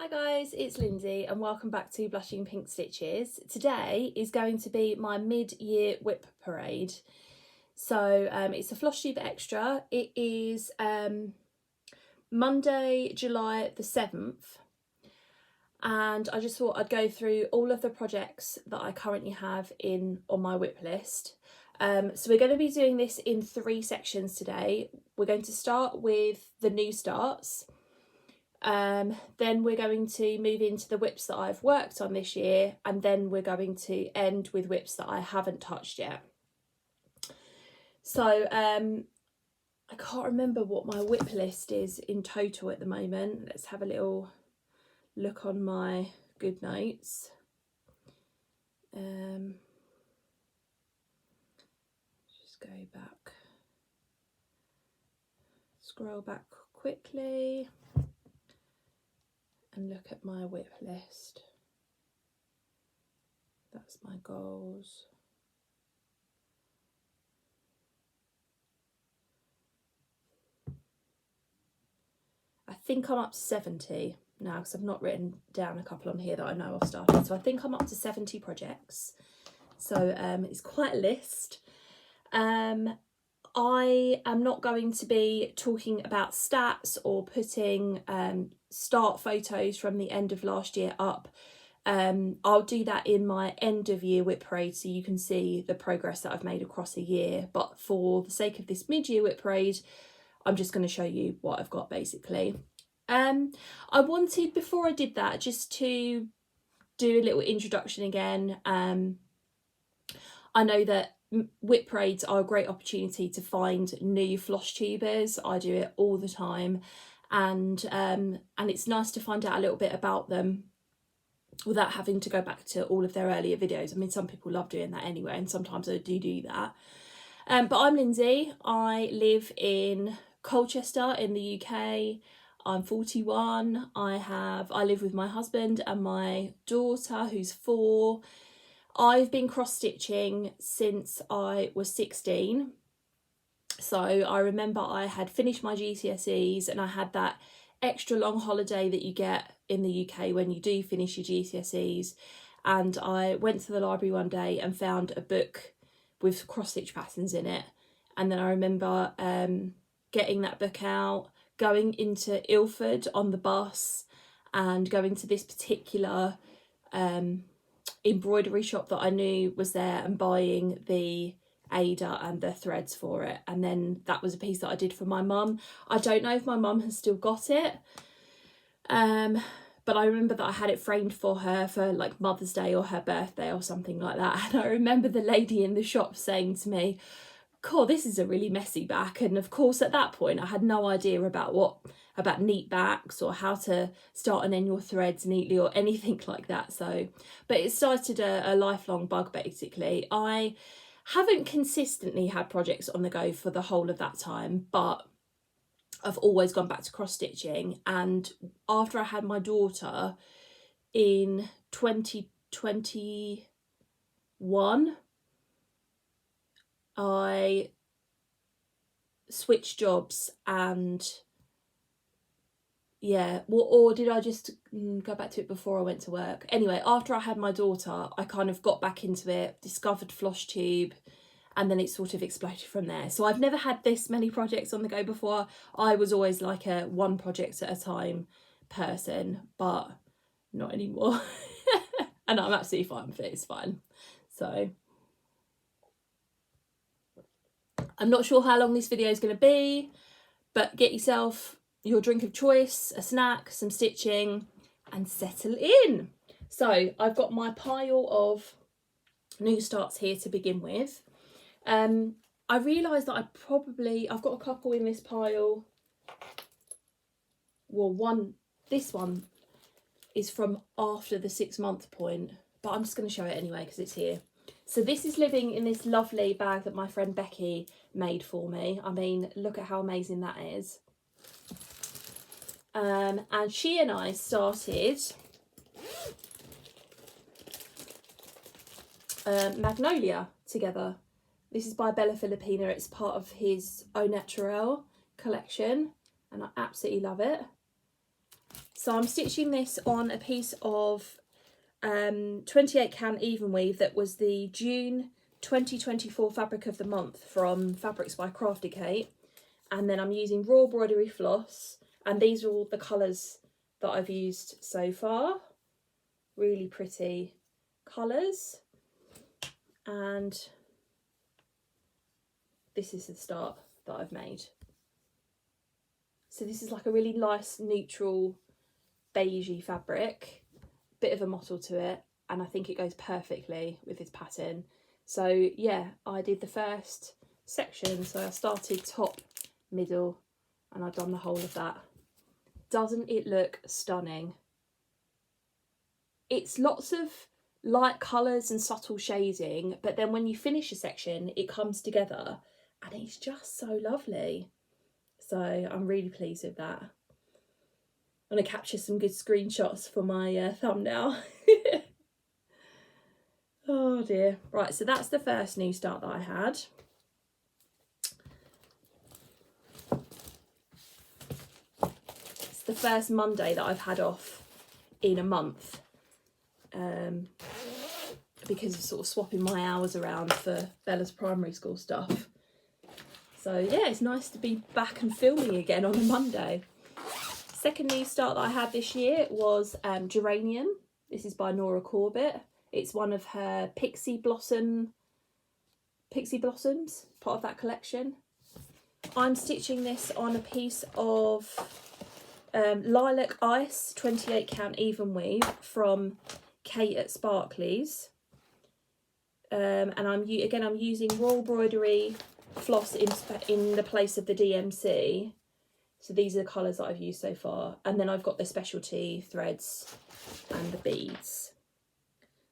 Hi guys, it's Lindsay and welcome back to Blushing Pink Stitches. Today is going to be my mid-year WIP parade. So it's a Flosstube extra. It is Monday, July the 7th. And I just thought I'd go through all of the projects that I currently have on my WIP list. So we're going to be doing this in 3 sections today. We're going to start with the new starts. Then we're going to move into the WIPs that I've worked on this year, and then we're going to end with WIPs that I haven't touched yet. So I can't remember what my WIP list is in total at the moment. Let's have a little look on my good notes. Just go back, scroll back quickly and look at my WIP list. That's my goals. I think I'm up to 70 now because I've not written down a couple on here that I know I've started. So I think I'm up to 70 projects. So it's quite a list. I am not going to be talking about stats or putting start photos from the end of last year up. I'll do that in my end of year WIP parade so you can see the progress that I've made across a year. But for the sake of this mid-year WIP parade, I'm just going to show you what I've got basically. I wanted, before I did that, just to do a little introduction again. I know that WIP parades are a great opportunity to find new Flosstubers. I do it all the time, and it's nice to find out a little bit about them without having to go back to all of their earlier videos. I mean, some people love doing that anyway, and sometimes I do that. But I'm Lindsay. I live in Colchester in the UK. I'm 41. I live with my husband and my daughter who's 4. I've been cross-stitching since I was 16. So I remember I had finished my GCSEs and I had that extra long holiday that you get in the UK when you do finish your GCSEs. And I went to the library one day and found a book with cross-stitch patterns in it. And then I remember getting that book out, going into Ilford on the bus and going to this particular embroidery shop that I knew was there and buying the Ada and the threads for it. And then that was a piece that I did for my mum. I don't know if my mum has still got it, but I remember that I had it framed for her for like Mother's Day or her birthday or something like that. And I remember the lady in the shop saying to me, "Cool, this is a really messy back." And of course at that point I had no idea about neat backs or how to start and end your threads neatly or anything like that. So, but it started a lifelong bug basically. I haven't consistently had projects on the go for the whole of that time, but I've always gone back to cross stitching. And after I had my daughter in 2021, I switched jobs and yeah, or did I just go back to it before I went to work? Anyway, after I had my daughter, I kind of got back into it, discovered Flosstube, and then it sort of exploded from there. So I've never had this many projects on the go before. I was always like a one project at a time person, but not anymore. And I'm absolutely fine with it, it's fine. So I'm not sure how long this video is going to be, but get yourself your drink of choice, a snack, some stitching, and settle in. So I've got my pile of new starts here to begin with. I realised that I've got a couple in this pile. Well, this one is from after the 6-month point, but I'm just going to show it anyway because it's here. So this is living in this lovely bag that my friend Becky made for me. I mean, look at how amazing that is. And she and I started Magnolia together. This is by Bella Filipina. It's part of his Au Naturel collection and I absolutely love it. So I'm stitching this on a piece of 28 count even weave that was the June 2024 fabric of the month from Fabrics by Crafty Kate, and then I'm using raw embroidery floss, and these are all the colours that I've used so far. Really pretty colours, and this is the start that I've made. So this is like a really nice neutral beigey fabric, bit of a mottle to it, and I think it goes perfectly with this pattern. So yeah, I did the first section, so I started top, middle, and I've done the whole of that. Doesn't it look stunning? It's lots of light colours and subtle shading, but then when you finish a section it comes together and it's just so lovely. So I'm really pleased with that. I'm going to capture some good screenshots for my thumbnail. Oh dear. Right, so that's the first new start that I had. It's the first Monday that I've had off in a month, because of sort of swapping my hours around for Bella's primary school stuff. So yeah, it's nice to be back and filming again on a Monday. Second new start that I had this year was Geranium. This is by Nora Corbett. It's one of her Pixie Blossoms, part of that collection. I'm stitching this on a piece of Lilac Ice 28 count even weave from Kate at Sparkly's. And I'm using raw embroidery floss in the place of the DMC. So these are the colours that I've used so far, and then I've got the specialty threads and the beads.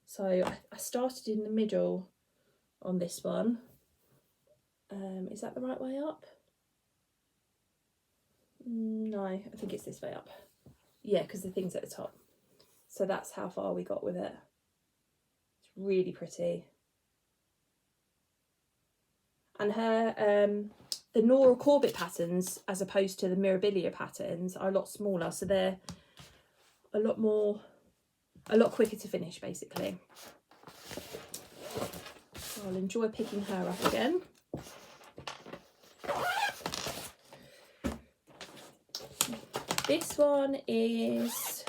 So I started in the middle on this one. Is that the right way up? No, I think it's this way up. Yeah, because the thing's at the top. So that's how far we got with it. It's really pretty. And her the Nora Corbett patterns, as opposed to the Mirabilia patterns, are a lot smaller, so they're a lot quicker to finish, basically. So I'll enjoy picking her up again. This one is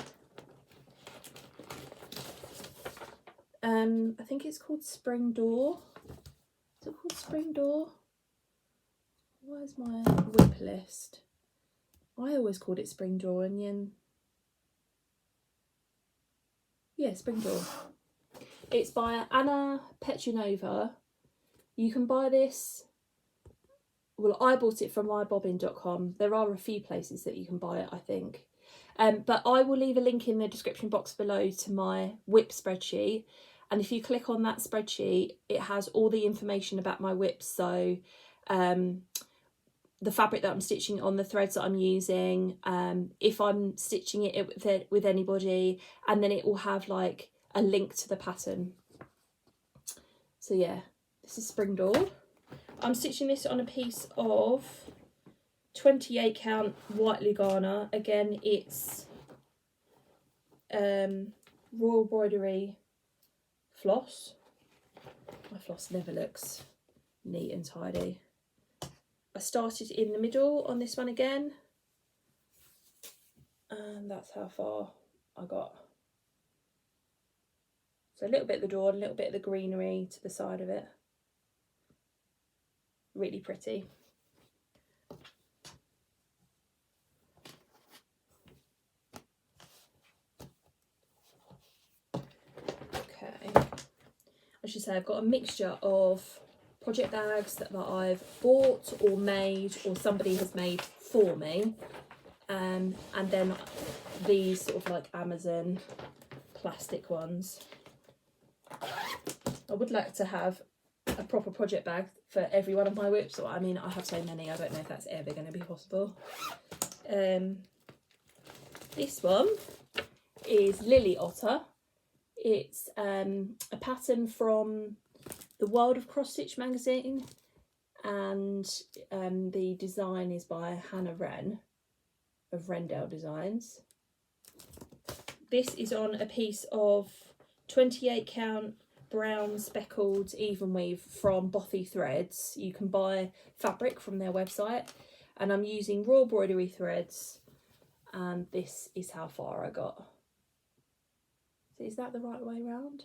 I think it's called Spring Door. Is it called Spring Door? Where's my WIP list? I always called it Spring Door, and then yeah, Spring Door. It's by Anna Petronova. You can buy this, well, I bought it from mybobbin.com. There are a few places that you can buy it, I think. But I will leave a link in the description box below to my WIP spreadsheet. And if you click on that spreadsheet, it has all the information about my WIPs. So the fabric that I'm stitching on, the threads that I'm using, if I'm stitching it with anybody, and then it will have like a link to the pattern. So yeah, this is Spring Door. I'm stitching this on a piece of 28 count white Lugana. Again, it's raw embroidery floss. My floss never looks neat and tidy. I started in the middle on this one again, and that's how far I got. So a little bit of the door, a little bit of the greenery to the side of it. Really pretty. Okay, I should say I've got a mixture of project bags that I've bought or made, or somebody has made for me, and then these sort of like Amazon plastic ones. I would like to have a proper project bag for every one of my WIPs. I mean, I have so many, I don't know if that's ever going to be possible. This one is Lily Otter. It's a pattern from the World of Cross Stitch magazine, and the design is by Hannah Wren of Rendell Designs. This is on a piece of 28 count brown speckled even weave from Bothy Threads. You can buy fabric from their website, and I'm using raw broidery threads, and this is how far I got. So is that the right way round?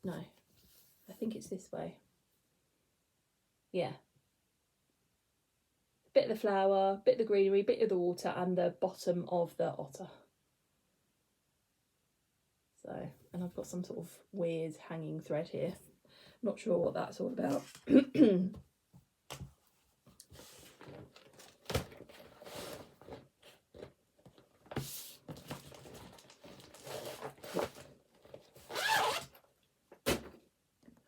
No, I think it's this way. Yeah. Bit of the flower, bit of the greenery, bit of the water, and the bottom of the otter. So, and I've got some sort of weird hanging thread here. Not sure what that's all about.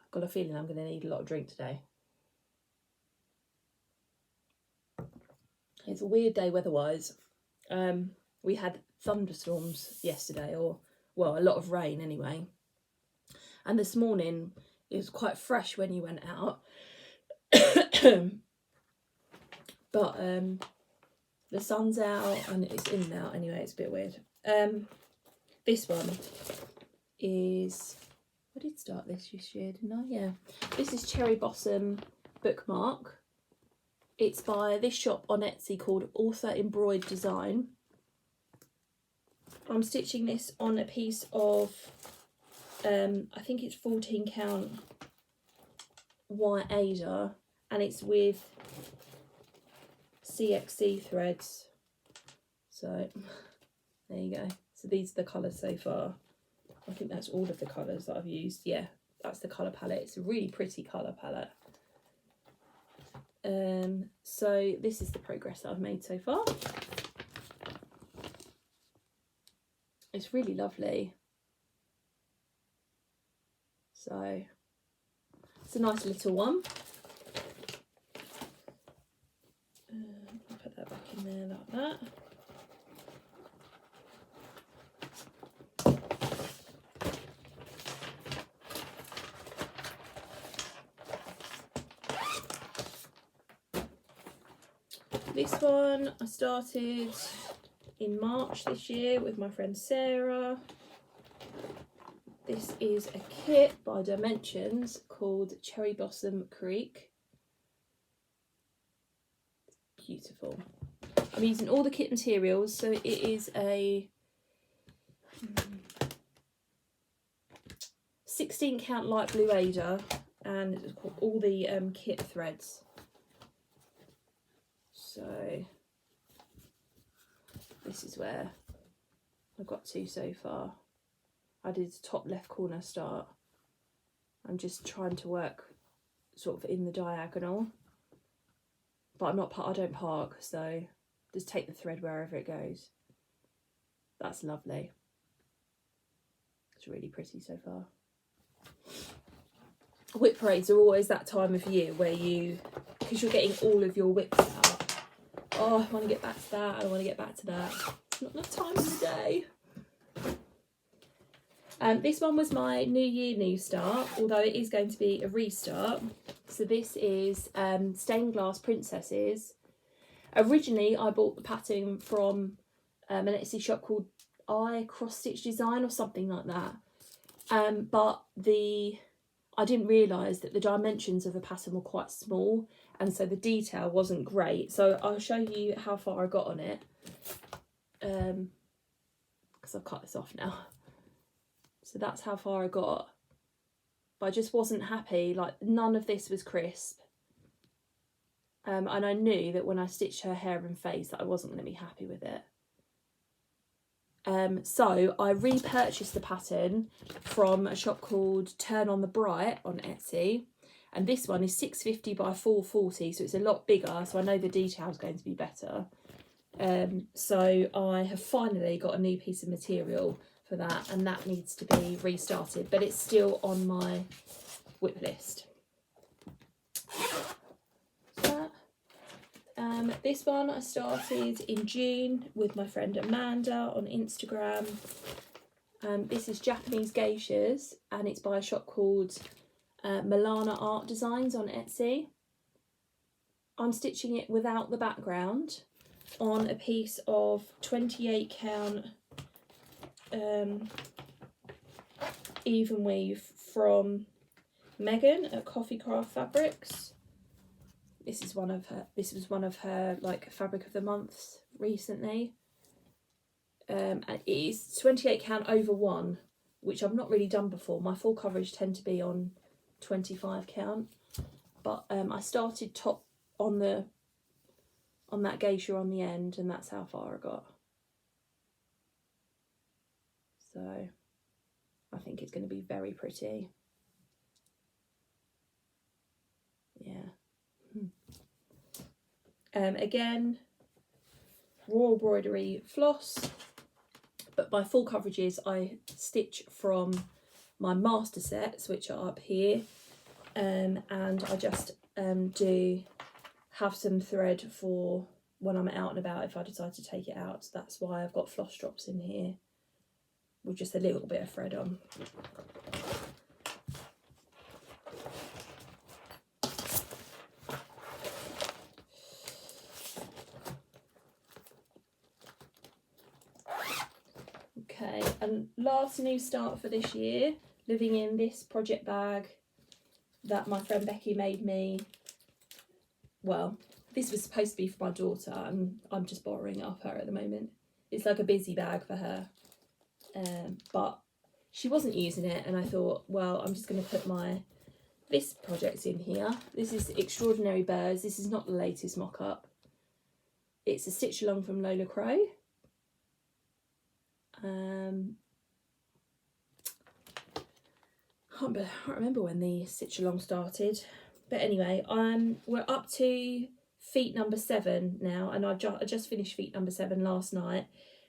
I've got a feeling I'm going to need a lot of drink today. It's a weird day weather-wise. We had thunderstorms yesterday, or, well, a lot of rain anyway. And this morning, it was quite fresh when you went out. But the sun's out and it's in and out anyway, it's a bit weird. This one is, I did start this year, didn't I? Yeah. This is Cherry Blossom Bookmark. It's by this shop on Etsy called Author Embroidered Design. I'm stitching this on a piece of, I think it's 14 count white Aida, and it's with CXC threads. So there you go. So these are the colours so far. I think that's all of the colours that I've used. Yeah, that's the colour palette. It's a really pretty colour palette. So this is the progress that I've made so far. It's really lovely. So it's a nice little one. I'll put that back in there like that. This one I started in March this year with my friend Sarah. This is a kit by Dimensions called Cherry Blossom Creek. Beautiful. I'm using all the kit materials, so it is a 16 count light blue Aida, and it's got all the kit threads. So this is where I've got to so far. I did the top left corner start. I'm just trying to work sort of in the diagonal, but I don't park, so just take the thread wherever it goes. That's lovely. It's really pretty so far. WIP parades are always that time of year where because you're getting all of your WIPs out. Oh, I want to get back to that, I want to get back to that. Not enough time in the day. This one was my New Year New Start, although it is going to be a restart. So this is Stained Glass Princesses. Originally, I bought the pattern from an Etsy shop called I Cross Stitch Design or something like that. But I didn't realise that the dimensions of the pattern were quite small, and so the detail wasn't great. So I'll show you how far I got on it, because I've cut this off now. So that's how far I got, but I just wasn't happy. Like, none of this was crisp, and I knew that when I stitched her hair and face that I wasn't going to be happy with it. So I repurchased the pattern from a shop called Turn on the Bright on Etsy, and this one is 650 by 440, so it's a lot bigger, so I know the detail is going to be better. So I have finally got a new piece of material for that, and that needs to be restarted, but it's still on my WIP list. This one I started in June with my friend Amanda on Instagram. This is Japanese geishas, and it's by a shop called Milana Art Designs on Etsy. I'm stitching it without the background, on a piece of 28 count even weave from Megan at Coffee Craft Fabrics. This was one of her like fabric of the months recently. And it is 28 count over 1, which I've not really done before. My full coverage tend to be on 25 count, but I started top on that geisha on the end, and that's how far I got. So I think it's going to be very pretty. Yeah. Again, raw embroidery floss, but my full coverages I stitch from my master sets, which are up here, and I just do have some thread for when I'm out and about if I decide to take it out. That's why I've got floss drops in here with just a little bit of thread on. Okay, and last new start for this year, living in this project bag that my friend Becky made me. Well, this was supposed to be for my daughter, and I'm just borrowing it off her at the moment. It's like a busy bag for her, but she wasn't using it, and I thought, well, I'm just going to put this project in here. This is Extraordinary Birds. This is not the latest mock-up. It's a stitch along from Lola Crow. I can't remember when the stitch along started, but anyway, we're up to feet number 7 now, and I just finished feet number 7 last night.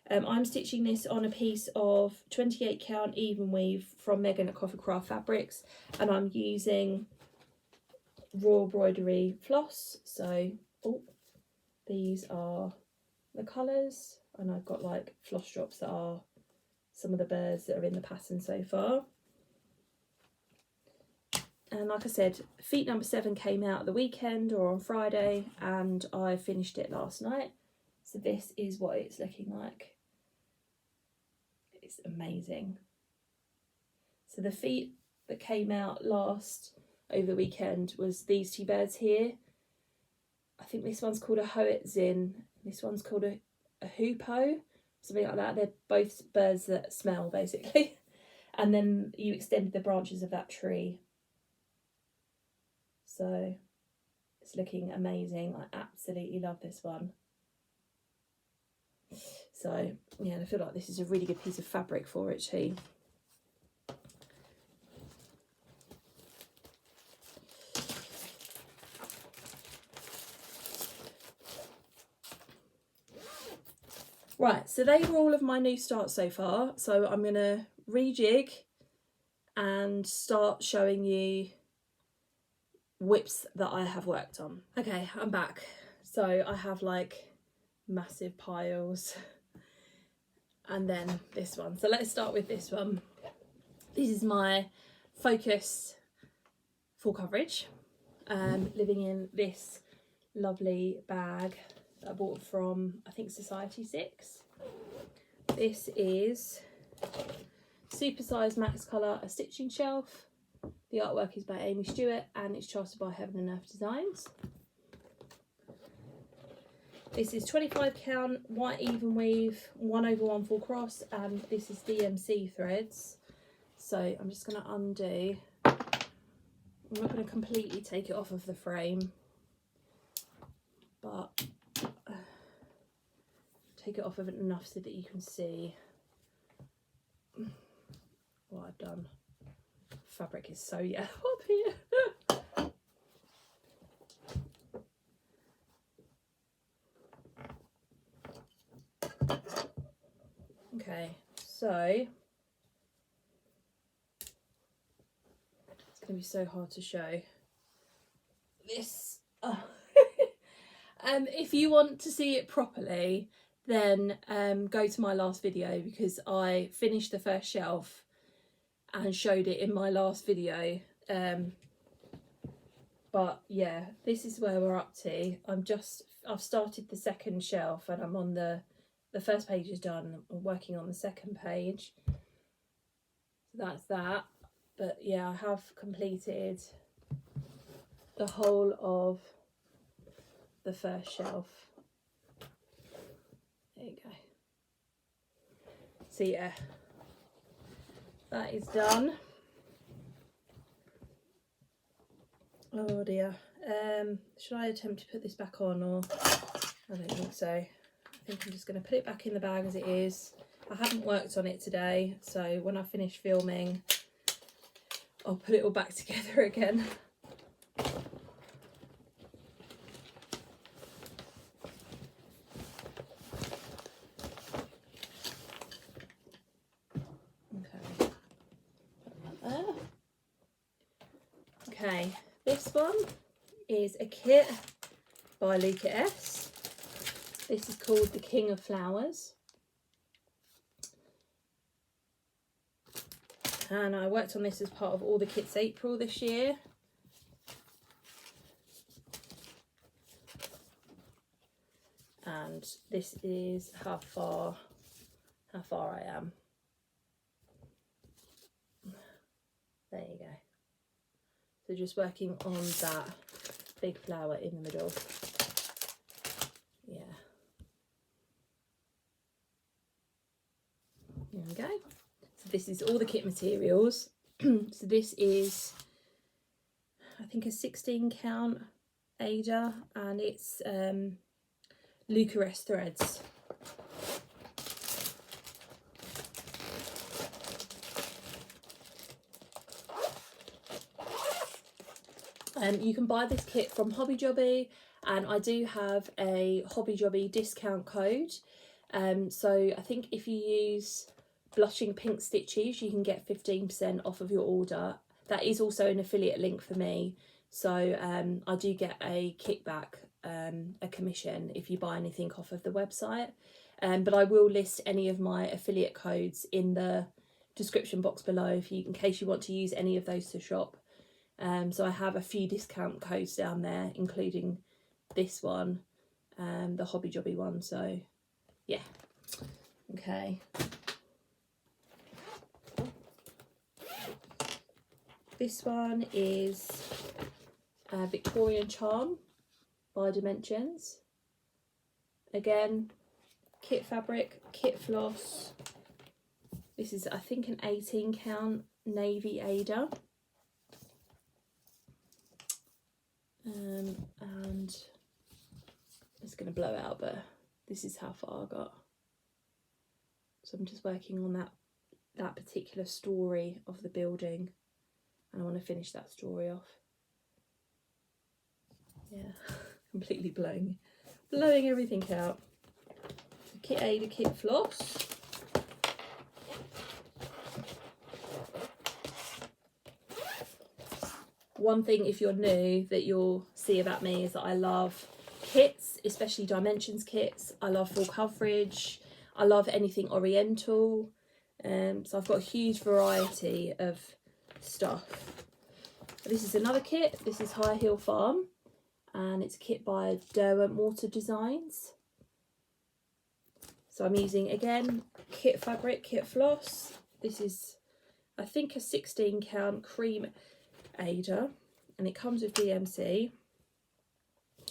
I'm stitching this on a piece of 28 count even weave from Megan at Coffee Craft Fabrics, and I'm using raw embroidery floss. So these are the colours, and I've got like floss drops that are some of the birds that are in the pattern so far. And like I said, feet number 7 came out at the weekend or on Friday, and I finished it last night. So this is what it's looking like. It's amazing. So the feet that came out over the weekend was these 2 birds here. I think this one's called a Hoetzin. This one's called a hoopoe, something like that. They're both birds that smell, basically. And then you extended the branches of that tree. So it's looking amazing. I absolutely love this one. So yeah, and I feel like this is a really good piece of fabric for it too. Right, so they were all of my new starts so far. So I'm going to rejig and start showing you WIPs that I have worked on. Okay, I'm back. So I have like massive piles, and then this one. So let's start with this one. This is my Focus full coverage, living in this lovely bag that I bought from, I think, Society 6. This is super size max colour, a stitching shelf. The artwork is by Amy Stewart, and it's charted by Heaven and Earth Designs. This is 25 count white even weave, 1/1 full cross, and this is DMC threads. So I'm just going to undo. I'm not going to completely take it off of the frame, but take it off of it enough so that you can see what I've done. Fabric is so yellow up here. Okay, so it's going to be so hard to show this. If you want to see it properly, then go to my last video, because I finished the first shelf and showed it in my last video. But yeah, this is where we're up to. I'm just I've started the second shelf and I'm on the first page is done. I'm working on the second page. So that's that. But yeah, I have completed the whole of the first shelf. There you go. So yeah, that is done. Oh dear. Should I attempt to put this back on, or I don't think so. I think I'm just going to put it back in the bag as it is. I haven't worked on it today, so when I finish filming I'll put it all back together again. Okay, put that there. Okay, this one is a kit by Luca S. This is called The King of Flowers. And I worked on this as part of All the Kits April this year. And this is how far I am. There you go. So just working on that big flower in the middle. Yeah. There we go. So this is all the kit materials. So this is, I think, a 16 count Ada, and it's Luca S threads. You can buy this kit from Hobby Jobby, and I do have a Hobby Jobby discount code. So I think if you use Blushing Pink Stitches, you can get 15% off of your order. That is also an affiliate link for me, so I do get a kickback, a commission, if you buy anything off of the website. But I will list any of my affiliate codes in the description box below in case you want to use any of those to shop. So I have a few discount codes down there, including this one, the Hobby Jobby one. So yeah, okay. This one is Victorian Charm by Dimensions. Again, kit fabric, kit floss. This is, I think, an 18 count navy Ada. And it's going to blow out, but this is how far I got. So I'm just working on that particular story of the building, and I want to finish that story off. Yeah, completely blowing everything out. Kit Ada, kit floss. One thing, if you're new, that you'll see about me is that I love kits, especially Dimensions kits. I love full coverage. I love anything Oriental. So I've got a huge variety of stuff. This is another kit. This is High Hill Farm, and it's a kit by Derwent Mortar Designs. So I'm using, again, kit fabric, kit floss. This is, I think, a 16 count cream Ada, and it comes with DMC,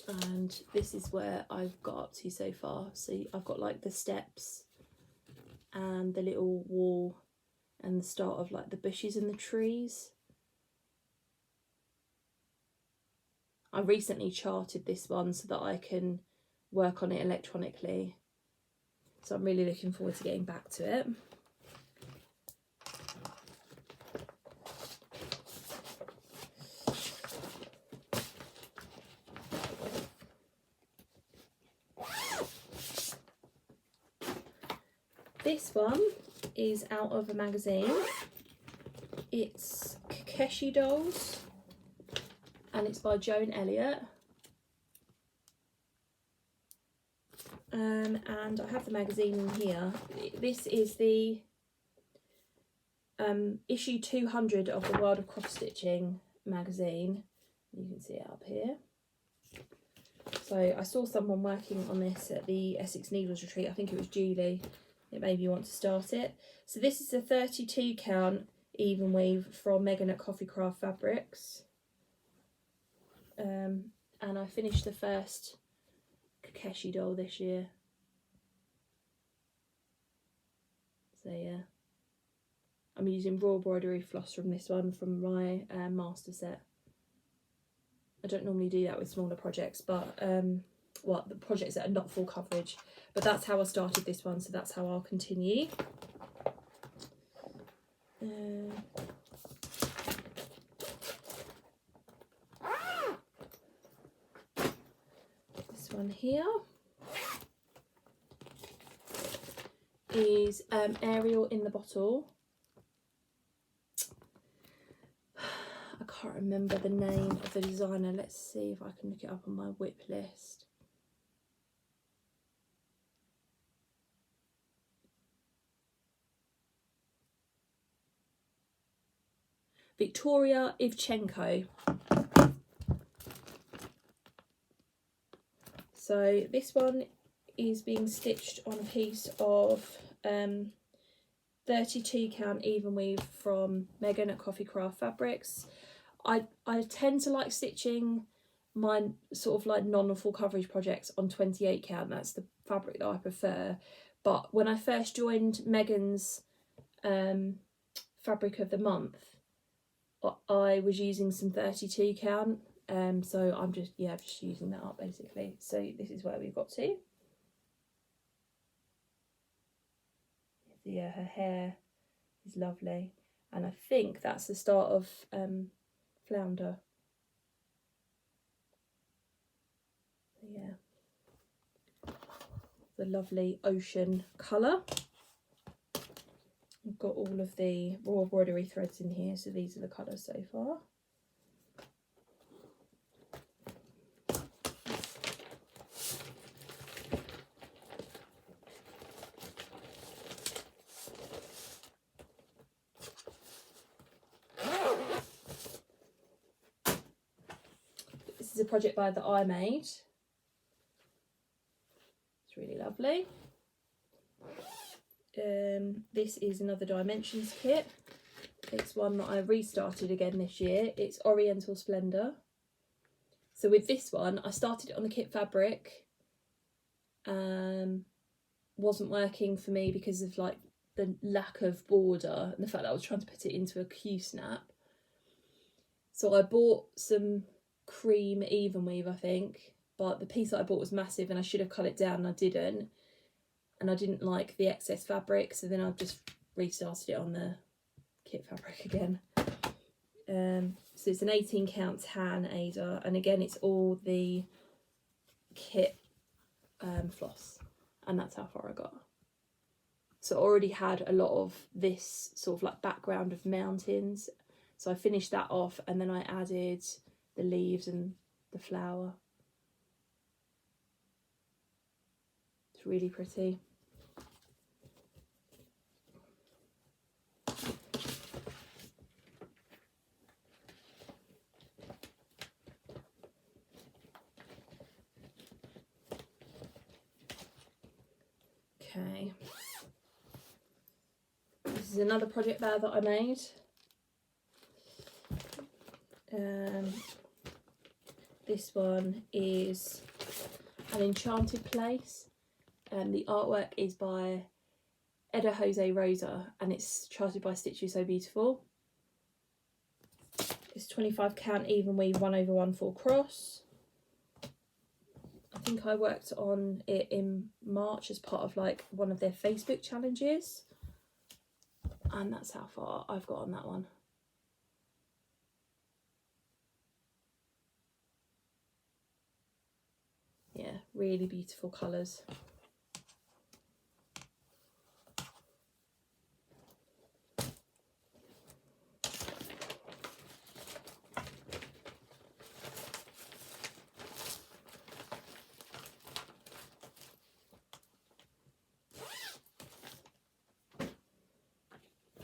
and this is where I've got up to so far. So I've got like the steps and the little wall and the start of like the bushes and the trees. I recently charted this one so that I can work on it electronically, so I'm really looking forward to getting back to it. This one is out of a magazine. It's Kakeshi Dolls, and it's by Joan Elliott. And I have the magazine in here. This is the issue 200 of the World of Cross Stitching magazine. You can see it up here. So I saw someone working on this at the Essex Needles retreat. I think it was Julie. It made me want to start it. So this is a 32 count even weave from Megan at Coffee Craft Fabrics. And I finished the first Kakeshi doll this year. So yeah, I'm using raw embroidery floss from this one from my master set. I don't normally do that with smaller projects, but well, the projects that are not full coverage, but that's how I started this one, so that's how I'll continue. This one here is Ariel in the Bottle. I can't remember the name of the designer. Let's see if I can look it up on my WIP list. Victoria Ivchenko. So this one is being stitched on a piece of 32 count even weave from Megan at Coffee Craft Fabrics. I tend to like stitching my sort of like non-full coverage projects on 28 count. That's the fabric that I prefer. But when I first joined Megan's fabric of the month, I was using some 32 count. So I'm just using that up basically. So this is where we've got to. Yeah, her hair is lovely, and I think that's the start of Flounder. Yeah, the lovely ocean colour. I've got all of the raw embroidery threads in here, so these are the colours so far. This is a project bag that I made. It's really lovely. This is another Dimensions kit. It's one that I restarted again this year. It's Oriental Splendour. So with this one, I started it on the kit fabric. Wasn't working for me because of like the lack of border and the fact that I was trying to put it into a Q-snap. So I bought some cream even weave, I think, but the piece that I bought was massive and I should have cut it down and I didn't. And I didn't like the excess fabric, so then I just restarted it on the kit fabric again. So it's an 18 count tan Ada, and again it's all the kit floss, and that's how far I got. So I already had a lot of this sort of like background of mountains, so I finished that off and then I added the leaves and the flower. It's really pretty. Okay, this is another project bag that I made. This one is An Enchanted Place, and the artwork is by Eda Jose Rosa, and it's charted by Stitchy So Beautiful. It's 25 count even weave 1/1 full cross. I think I worked on it in March as part of like one of their Facebook challenges, and that's how far I've got on that one. Yeah, really beautiful colours.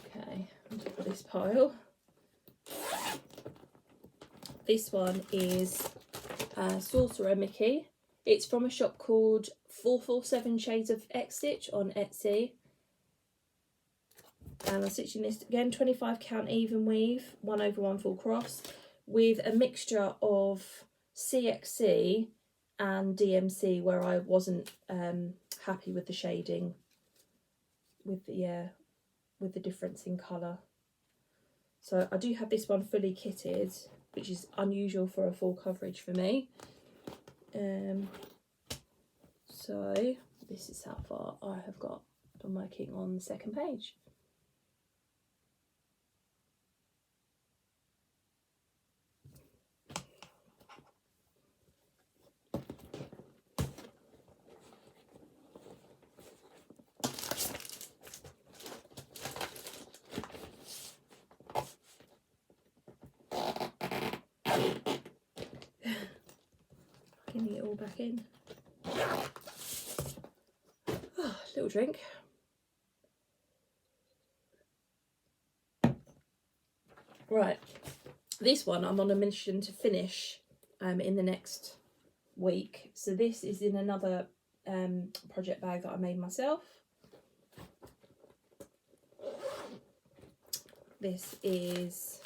Okay, on top of this pile. This one is Sorcerer Mickey, It's from a shop called 447 Shades of X Stitch on Etsy. And I'm stitching this again, 25 count even weave, 1/1 full cross, with a mixture of CXC and DMC, where I wasn't happy with the shading, with the difference in colour. So I do have this one fully kitted, which is unusual for a full coverage for me. So this is how far I have got. I'm working on the second page. Getting it all back in. Oh, little drink. Right, this one I'm on a mission to finish in the next week. So this is in another project bag that I made myself. This is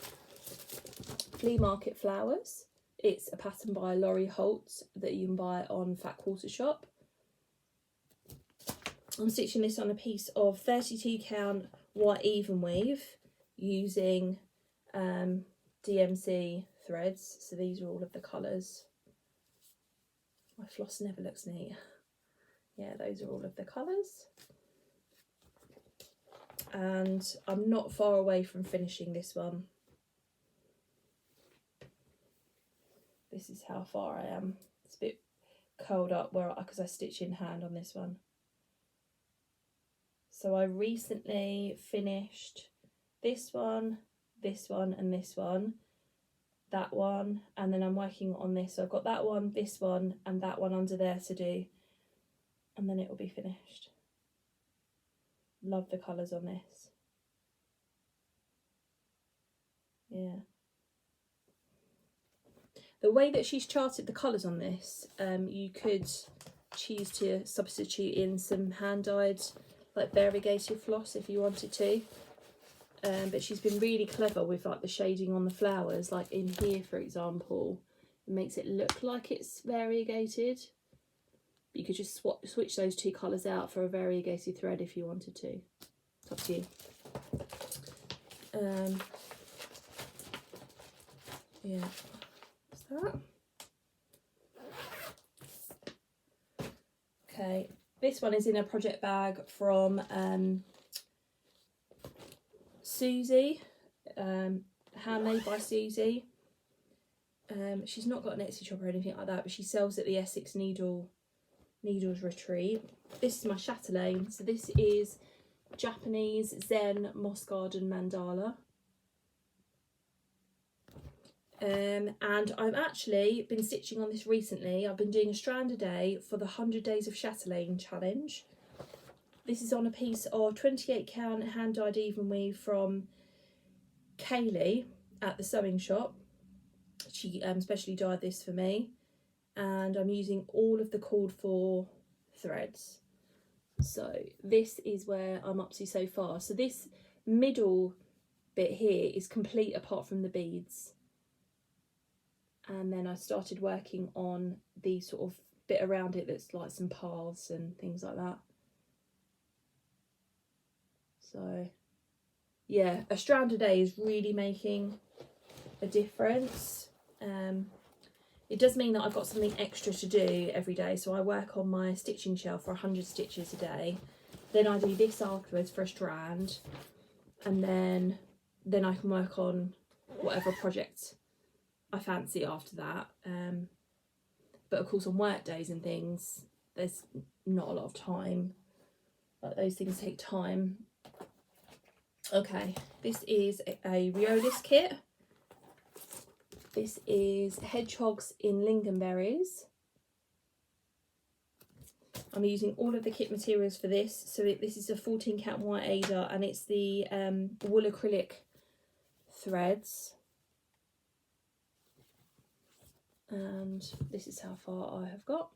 Flea Market Flowers. It's a pattern by Laurie Holt that you can buy on Fat Quarter Shop. I'm stitching this on a piece of 32 count white even weave using DMC threads. So these are all of the colours. My floss never looks neat. Yeah, those are all of the colours. And I'm not far away from finishing this one. This is how far I am. It's a bit curled up because I stitch in hand on this one. So I recently finished this one, and this one, that one, and then I'm working on this. So I've got that one, this one, and that one under there to do, and then it will be finished. Love the colours on this. Yeah. The way that she's charted the colours on this, you could choose to substitute in some hand-dyed, like variegated floss if you wanted to. But she's been really clever with like the shading on the flowers. Like in here, for example, it makes it look like it's variegated. You could just switch those two colours out for a variegated thread if you wanted to. It's up to you. Yeah. That. Okay, this one is in a project bag from Susie, handmade by Susie. She's not got an Etsy shop or anything like that, but she sells at the Essex Needles Retreat. This is my chatelaine. So this is Japanese Zen Moss Garden Mandala. And I've actually been stitching on this recently. I've been doing a strand a day for the 100 Days of Chatelaine challenge. This is on a piece of 28 count hand-dyed even weave from Kaylee at the sewing shop. She specially dyed this for me, and I'm using all of the called for threads. So this is where I'm up to so far. So this middle bit here is complete apart from the beads. And then I started working on the sort of bit around it that's like some paths and things like that. So yeah, a strand a day is really making a difference. It does mean that I've got something extra to do every day. So I work on my stitching shelf for 100 stitches a day. Then I do this afterwards for a strand. And then I can work on whatever project I fancy after that. But of course on work days and things, there's not a lot of time. Like those things take time. Okay, this is a Riolis kit. This is Hedgehogs in Lingonberries. I'm using all of the kit materials for this. So this is a 14 count white Ada, and it's the wool acrylic threads. And this is how far I have got.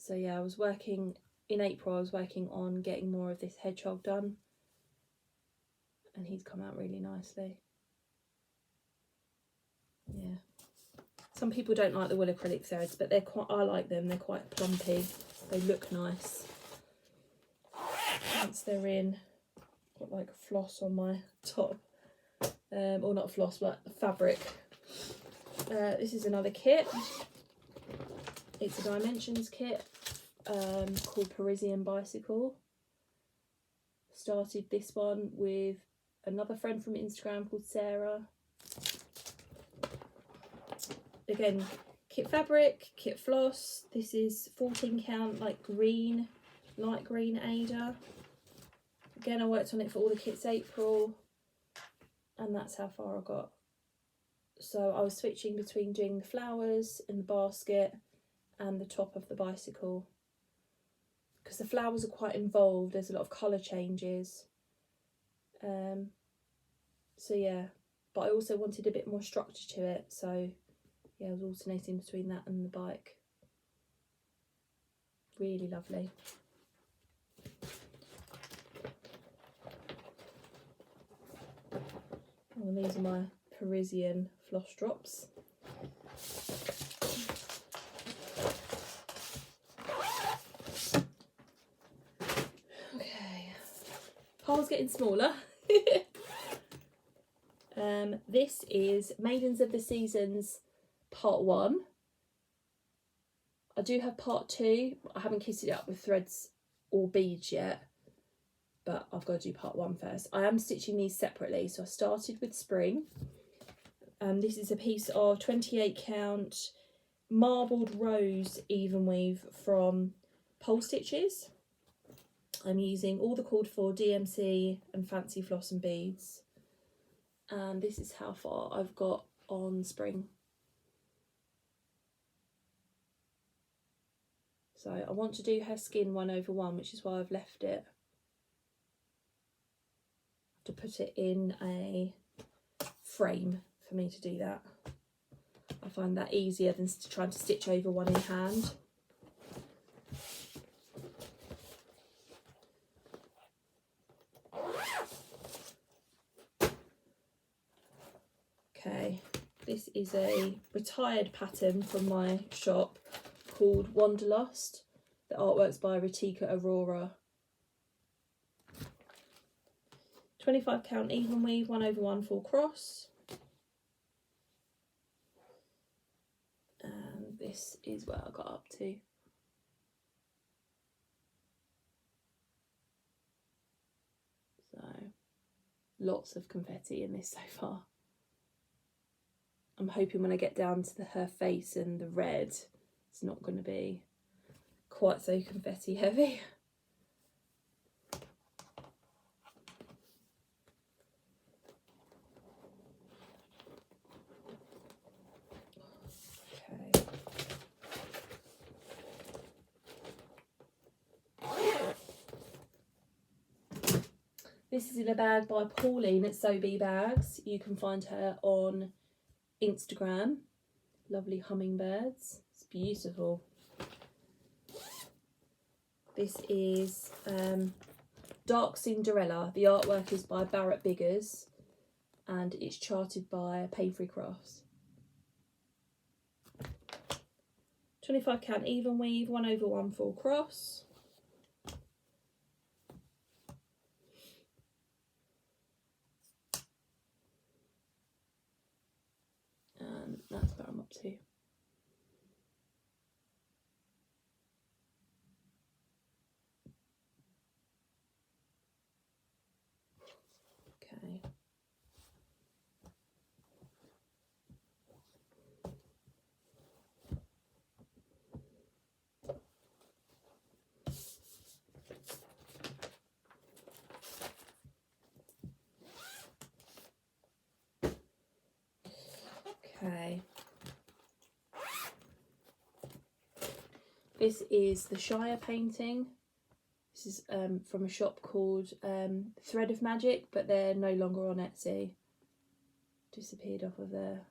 So yeah, I was working in April. I was working on getting more of this hedgehog done, and he's come out really nicely. Yeah. Some people don't like the wool acrylic threads, but they're quite. I like them. They're quite plumpy. They look nice. Once they're in, got like floss on my top, or not floss, but fabric. This is another kit. It's a dimensions kit called Parisian Bicycle. Started this one with another friend from Instagram called Sarah. Again, kit fabric, kit floss. This is 14 count, like green, light green Ada. Again, I worked on it for all the kits April, and that's how far I got. So I was switching between doing the flowers in the basket and the top of the bicycle, because the flowers are quite involved. There's a lot of colour changes. So yeah, but I also wanted a bit more structure to it, so yeah, I was alternating between that and the bike. Really lovely. And these are my Parisian floss drops. Okay, pile's getting smaller. This is Maidens of the Seasons part 1. I do have part 2. I haven't kitted it up with threads or beads yet, but I've got to do part 1 first. I am stitching these separately, so I started with spring. This is a piece of 28 count marbled rose even weave from Pole Stitches. I'm using all the called for DMC and fancy floss and beads, and this is how far I've got on spring. So I want to do her skin 1/1, which is why I've left it, to put it in a frame for me to do that. I find that easier than trying to stitch over one in hand. Okay, this is a retired pattern from my shop called Wanderlust. The artwork's by Ritika Aurora. 25 count even weave, 1/1 full cross. And this is where I got up to. So, lots of confetti in this so far. I'm hoping when I get down to her face and the red, it's not going to be quite so confetti heavy. Okay. This is in a bag by Pauline at So Bee Bags. You can find her on Instagram. Lovely hummingbirds. It's beautiful. This is Dark Cinderella. The artwork is by Barrett Biggers and it's charted by Painfree Crafts. 25 count even weave, 1/1 full cross. And that's where I'm up to. Okay. Okay. This is the Shire painting. This is from a shop called Thread of Magic, but they're no longer on Etsy. Disappeared off of there.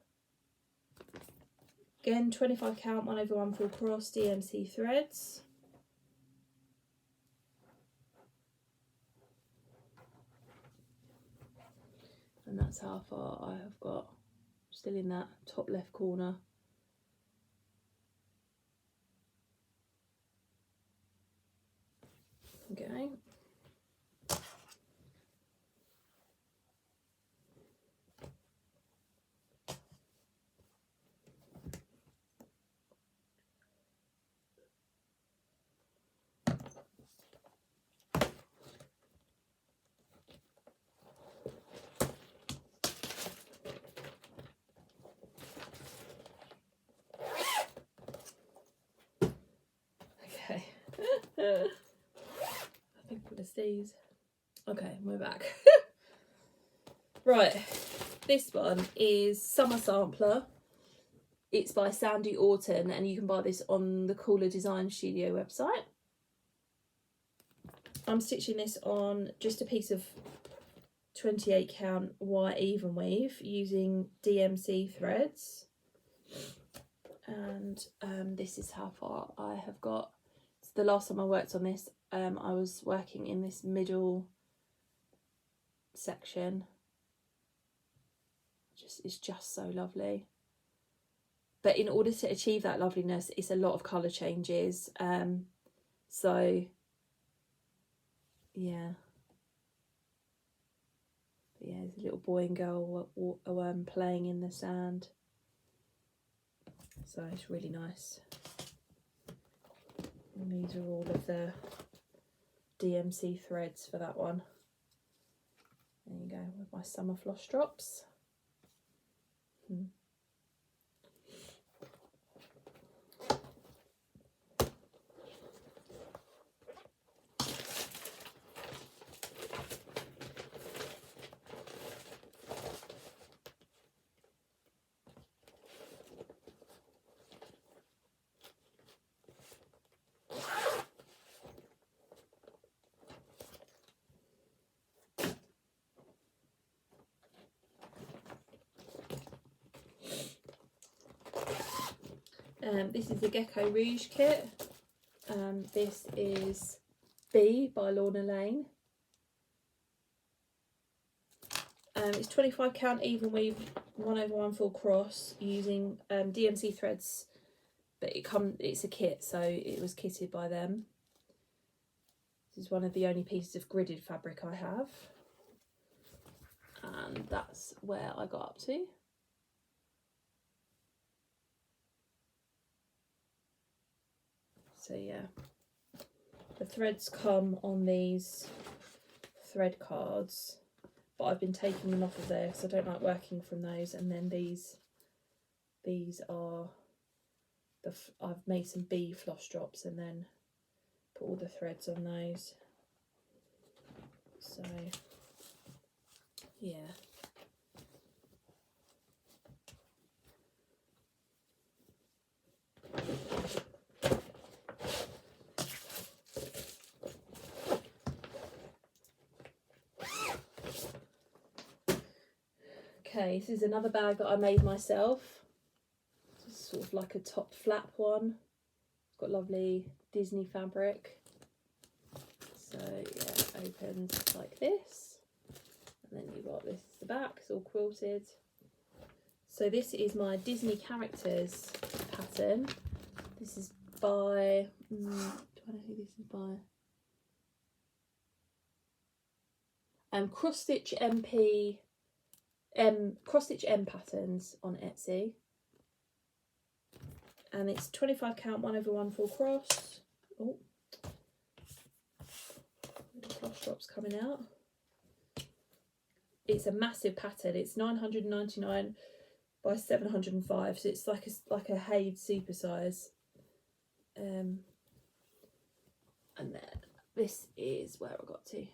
Again, 25 count, 1/1 full cross, DMC threads. And that's how far I have got, still in that top left corner. Okay. Okay. I think it was these. Okay, we're back. Right, this one is Summer Sampler. It's by Sandy Orton, and you can buy this on the Cooler Design Studio website. I'm stitching this on just a piece of 28 count white even weave using DMC threads. And this is how far I have got. So the last time I worked on this, I was working in this middle section. It's just so lovely. But in order to achieve that loveliness, it's a lot of colour changes. So yeah. But yeah, there's a little boy and girl playing in the sand. So it's really nice. And these are all of the DMC threads for that one. There you go, with my summer floss drops. This is the Gecko Rouge kit. This is B by Lorna Lane. It's 25 count even weave 1/1 full cross using DMC threads, but it's a kit, so it was kitted by them. This is one of the only pieces of gridded fabric I have, and that's where I got up to. So yeah, the threads come on these thread cards, but I've been taking them off of there because I don't like working from those. And then these are I've made some B floss drops and then put all the threads on those. So yeah. Okay, this is another bag that I made myself. It's sort of like a top flap one. It's got lovely Disney fabric. So yeah, it opens like this. And then you've got this is the back, it's all quilted. So this is my Disney characters pattern. This is by, do I know who this is by? Cross Stitch M patterns on Etsy, and it's 25 count 1/1 full cross. Oh, the cross drops coming out. It's a massive pattern. It's 999 by 705, so it's like a Haid supersize. And then this is where I got to.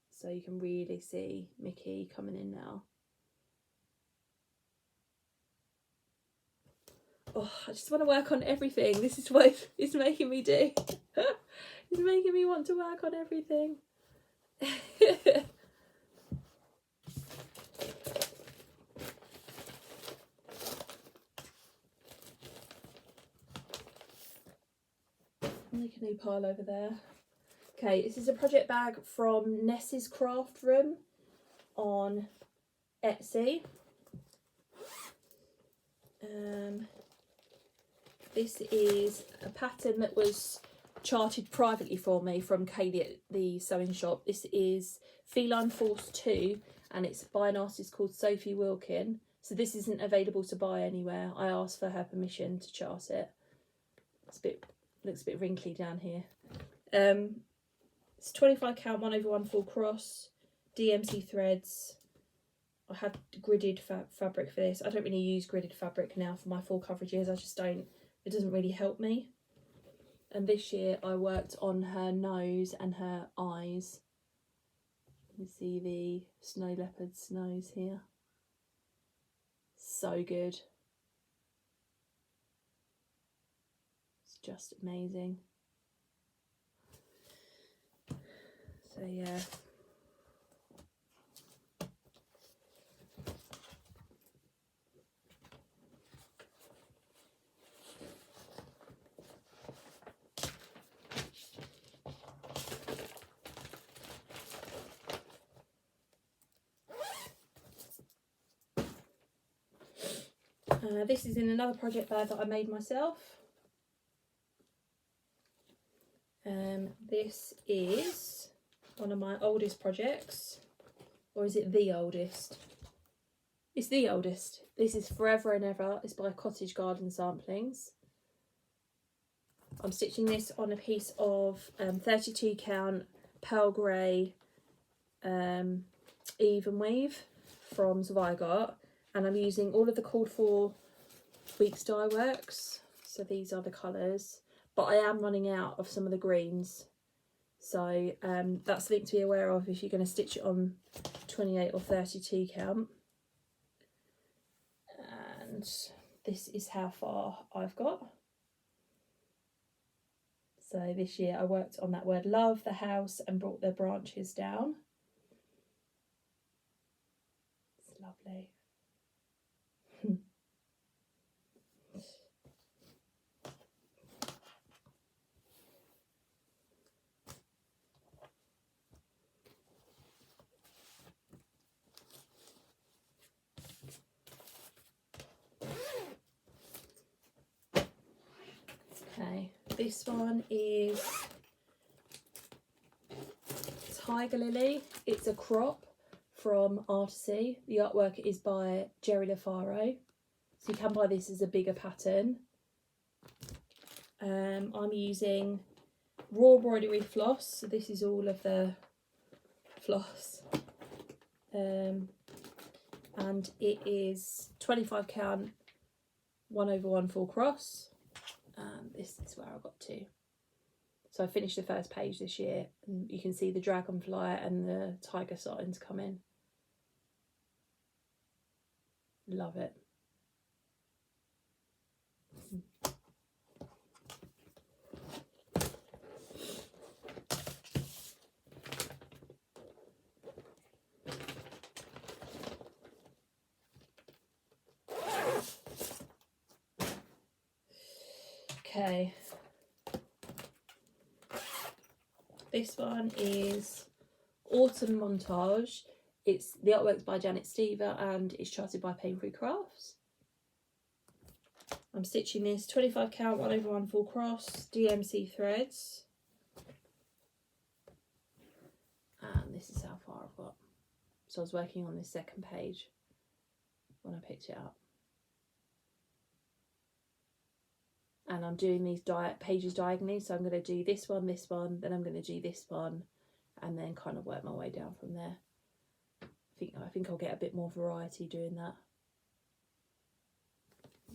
So you can really see Mickey coming in now. Oh, I just want to work on everything. This is what it's making me do. It's making me want to work on everything. Make a new pile over there. Okay, this is a project bag from Ness's Craft Room. on Etsy. This is a pattern that was charted privately for me from Kaylee at the sewing shop. This is Feline Force 2 and it's by an artist called Sophie Wilkin. So this isn't available to buy anywhere. I asked for her permission to chart it. It's looks a bit wrinkly down here. It's 25 count 1/1 full cross, DMC threads. I had gridded fabric for this. I don't really use gridded fabric now for my full coverages. I just don't, it doesn't really help me. And this year I worked on her nose and her eyes. You see the snow leopard's nose here. So good. It's just amazing. So yeah. This is in another project bag that I made myself. This is one of my oldest projects, or is it the oldest? It's the oldest. This is Forever and Ever. It's by Cottage Garden Samplings. I'm stitching this on a piece of 32 count pearl grey even weave from Zweigart, and I'm using all of the called for Weeks Dye Works. So these are the colours, but I am running out of some of the greens. So that's something to be aware of if you're going to stitch it on 28 or 32 count. And this is how far I've got. So this year I worked on that word love, the house, and brought the branches down. It's lovely. Okay, this one is Tiger Lily. It's a crop from Artisy. The artwork is by Jerry LaFaro. So you can buy this as a bigger pattern. I'm using raw embroidery floss. So this is all of the floss. And it is 25 count 1/1 full cross. And this is where I got to. So I finished the first page this year, and you can see the dragonfly and the tiger signs come in. Love it. Okay, this one is Autumn Montage. It's the artwork's by Janet Stever and it's charted by Pain Free Crafts. I'm stitching this 25 count 1/1 full cross, DMC threads, and this is how far I've got. So I was working on this second page when I picked it up. And I'm doing these pages diagonally, so I'm going to do this one, then I'm going to do this one, and then kind of work my way down from there. I think I'll get a bit more variety doing that.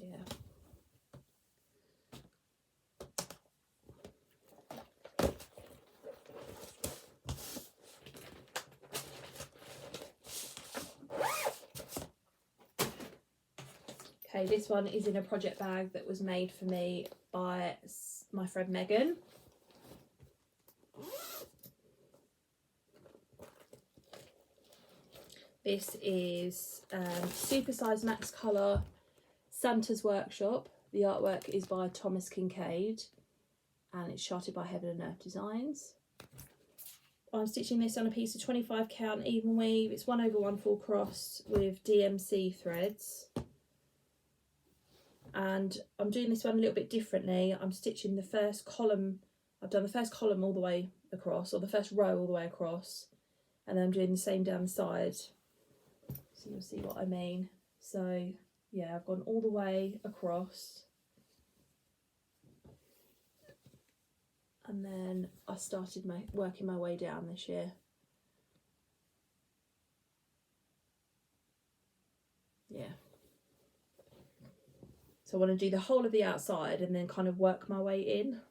Yeah. Okay, this one is in a project bag that was made for me by my friend Megan. This is Supersize Max Colour Santa's Workshop. The artwork is by Thomas Kincaid and it's charted by Heaven and Earth Designs. I'm stitching this on a piece of 25 count even weave. It's 1/1 full cross with DMC threads. And I'm doing this one a little bit differently. I'm stitching the first column. I've done the first column all the way across, or the first row all the way across, and then I'm doing the same down the side. So you'll see what I mean. So yeah, I've gone all the way across, and then I started working my way down this year. Yeah. So I want to do the whole of the outside and then kind of work my way in.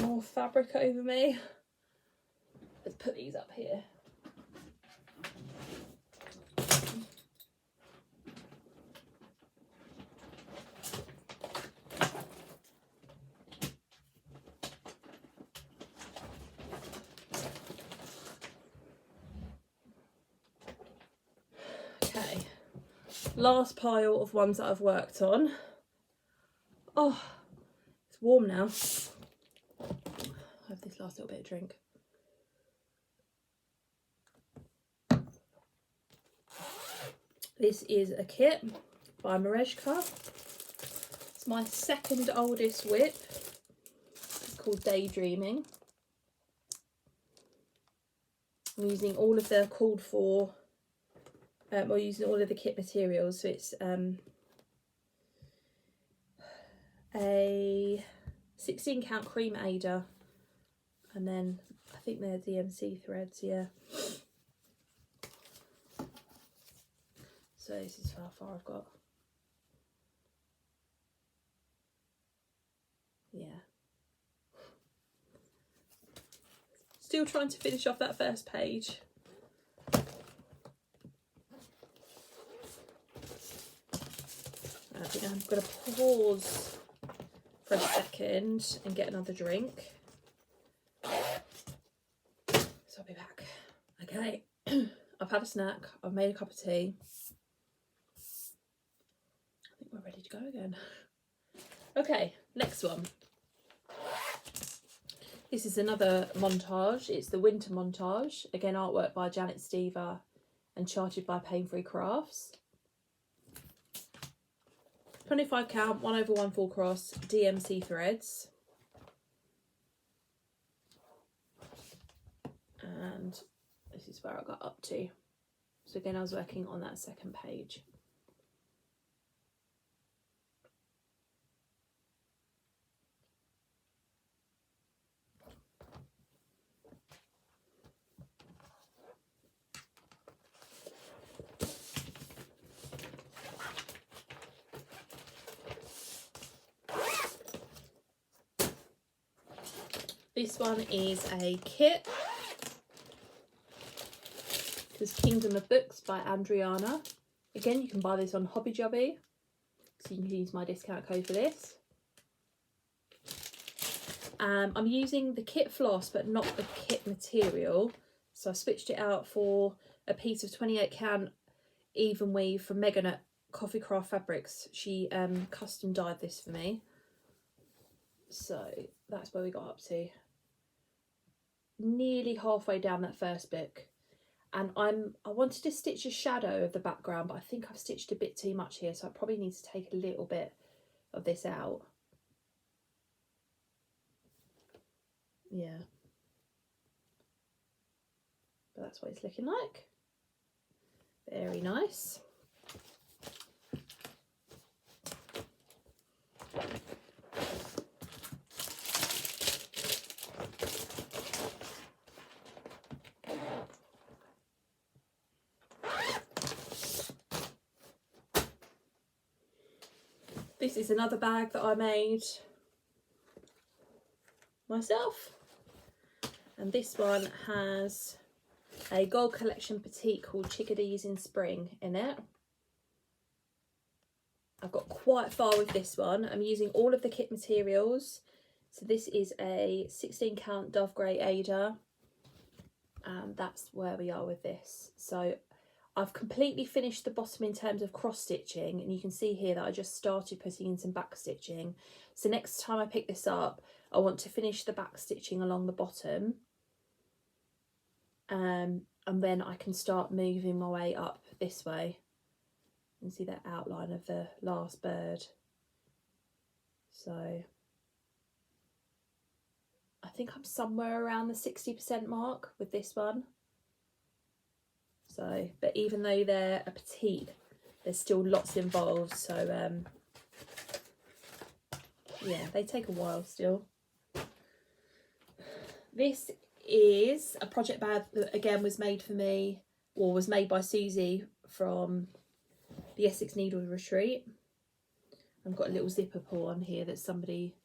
More fabric over me. Let's put these up here. Okay, last pile of ones that I've worked on. Oh, it's warm now. I'll have this last little bit of drink. This is a kit by Merejka. It's my second oldest WIP. It's called Daydreaming. I'm using all of the called for, or using all of the kit materials. So it's a 16 count cream Ada, and then I think they're DMC threads, yeah. So this is how far I've got. Yeah. Still trying to finish off that first page. I think I'm going to pause for a second and get another drink. So I'll be back. Okay, I've had a snack, I've made a cup of tea. I think we're ready to go again. Okay, next one. This is another montage. It's the winter montage. Again, artwork by Janet Stever and charted by Pain Free Crafts. 25 count, 1/1 full cross, DMC threads. And this is where I got up to. So again, I was working on that second page. This one is a kit. This is Kingdom of Books by Andriana. Again, you can buy this on Hobby Jobby, so you can use my discount code for this. I'm using the kit floss, but not the kit material. So I switched it out for a piece of 28 count even weave from Megan at Coffee Craft Fabrics. She custom dyed this for me. So that's where we got up to. Nearly halfway down that first book, and I wanted to stitch a shadow of the background, but I think I've stitched a bit too much here, so I probably need to take a little bit of this out. Yeah, but that's what it's looking like. Very nice. This is another bag that I made myself, and this one has a gold collection petite called Chickadees in Spring in it. I've got quite far with this one. I'm using all of the kit materials. So this is a 16 count Dove Grey Ada, and that's where we are with this. So I've completely finished the bottom in terms of cross stitching, and you can see here that I just started putting in some back stitching. So next time I pick this up, I want to finish the back stitching along the bottom, and then I can start moving my way up this way. You can see that outline of the last bird. So I think I'm somewhere around the 60% mark with this one. So, but even though they're a petite, there's still lots involved. So yeah, they take a while still. This is a project bag that again was made for me, or was made by Susie from the Essex Needle Retreat. I've got a little zipper pull on here that somebody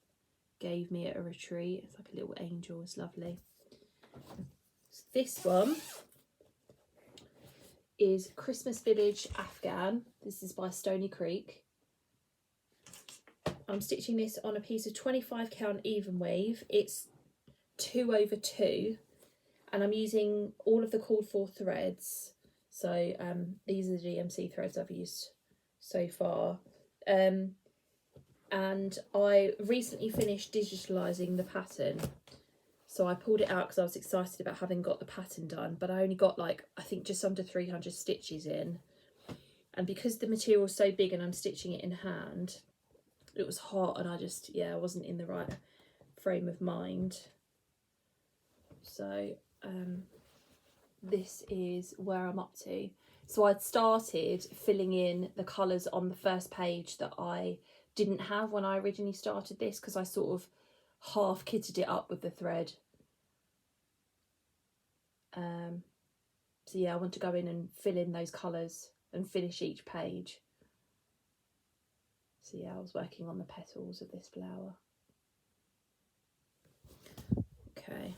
gave me at a retreat. It's like a little angel, it's lovely. This one is Christmas Village Afghan. This is by Stony Creek. I'm stitching this on a piece of 25 count even weave. It's 2/2, and I'm using all of the called for threads. So these are the DMC threads I've used so far. And I recently finished digitalising the pattern, so I pulled it out because I was excited about having got the pattern done, but I only got like, I think just under 300 stitches in, and because the material is so big and I'm stitching it in hand, it was hot, and I just, yeah, I wasn't in the right frame of mind. So this is where I'm up to. So I'd started filling in the colours on the first page that I didn't have when I originally started this, because I sort of half kitted it up with the thread. So yeah, I want to go in and fill in those colours and finish each page. So yeah, I was working on the petals of this flower. Okay.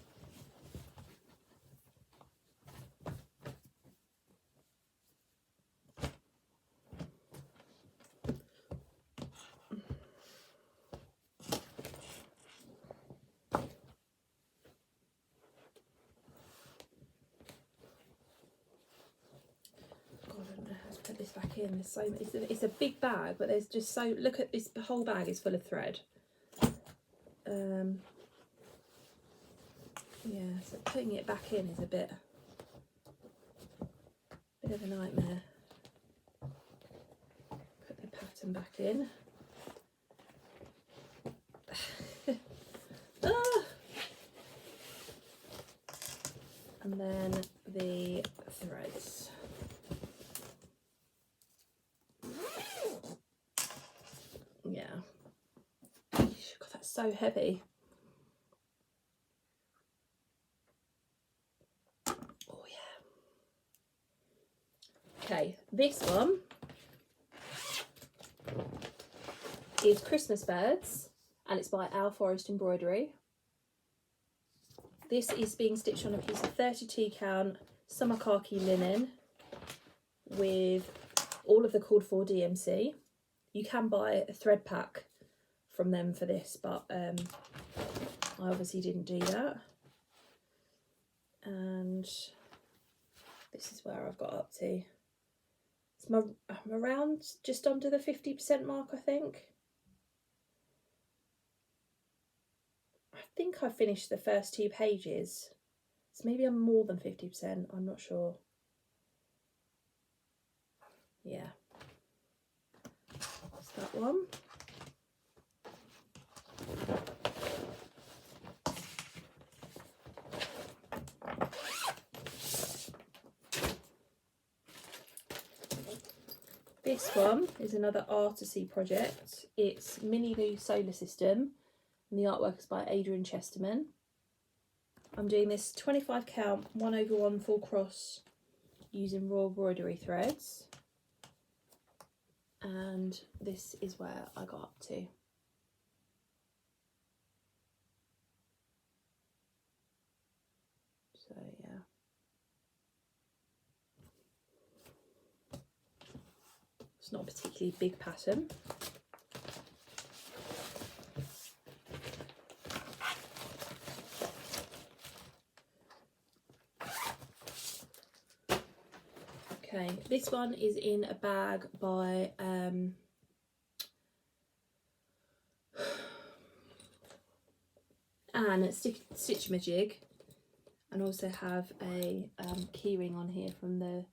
Put this back in. There's so it's a big bag, but there's just so, look at this, the whole bag is full of thread. Yeah, so putting it back in is a bit of a nightmare. Put the pattern back in. Ah! And then the threads. Yeah. God, that's so heavy. Oh yeah. Okay, this one is Christmas Birds, and it's by Our Forest Embroidery. This is being stitched on a piece of 32 count summer khaki linen with all of the called for DMC. You can buy a thread pack from them for this, but I obviously didn't do that. And this is where I've got up to. I'm around just under the 50% mark, I think. I think I finished the first 2 pages. So maybe I'm more than 50%, I'm not sure. Yeah. That's that one. This one is another Artisy project. It's Mini Lou Solar System, and the artwork is by Adrian Chesterman. I'm doing this 25 count 1/1 full cross using raw embroidery threads, and this is where I got up to. So yeah. It's not a particularly big pattern. Okay, this one is in a bag by Anne at Stitchy, and also have a keyring on here from the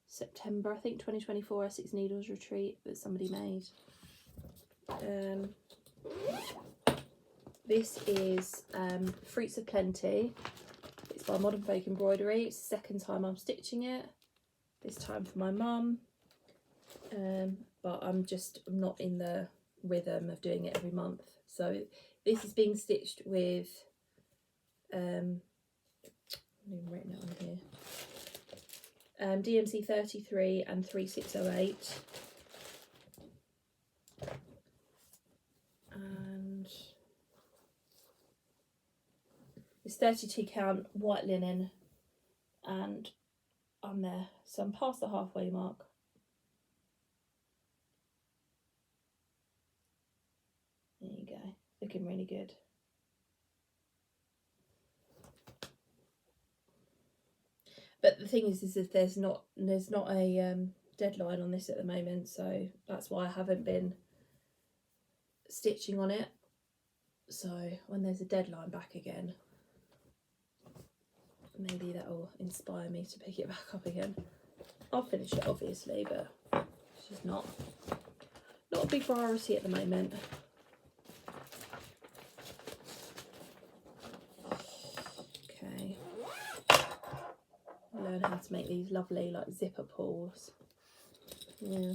September, I think, 2024 Essex Needles retreat that somebody made. This is Fruits of Plenty. It's by Modern Folk Embroidery. It's the second time I'm stitching it. This time for my mum. But I'm not in the rhythm of doing it every month. So this is being stitched with I've written it on here. DMC 33 and 3608, and it's 32 count white linen, and I'm there, so I'm past the halfway mark. There you go, looking really good. But the thing is if there's not a deadline on this at the moment, so that's why I haven't been stitching on it. So when there's a deadline back again, maybe that will inspire me to pick it back up again. I'll finish it obviously, but it's just not a big priority at the moment. Okay. Learn how to make these lovely like zipper pulls. Yeah.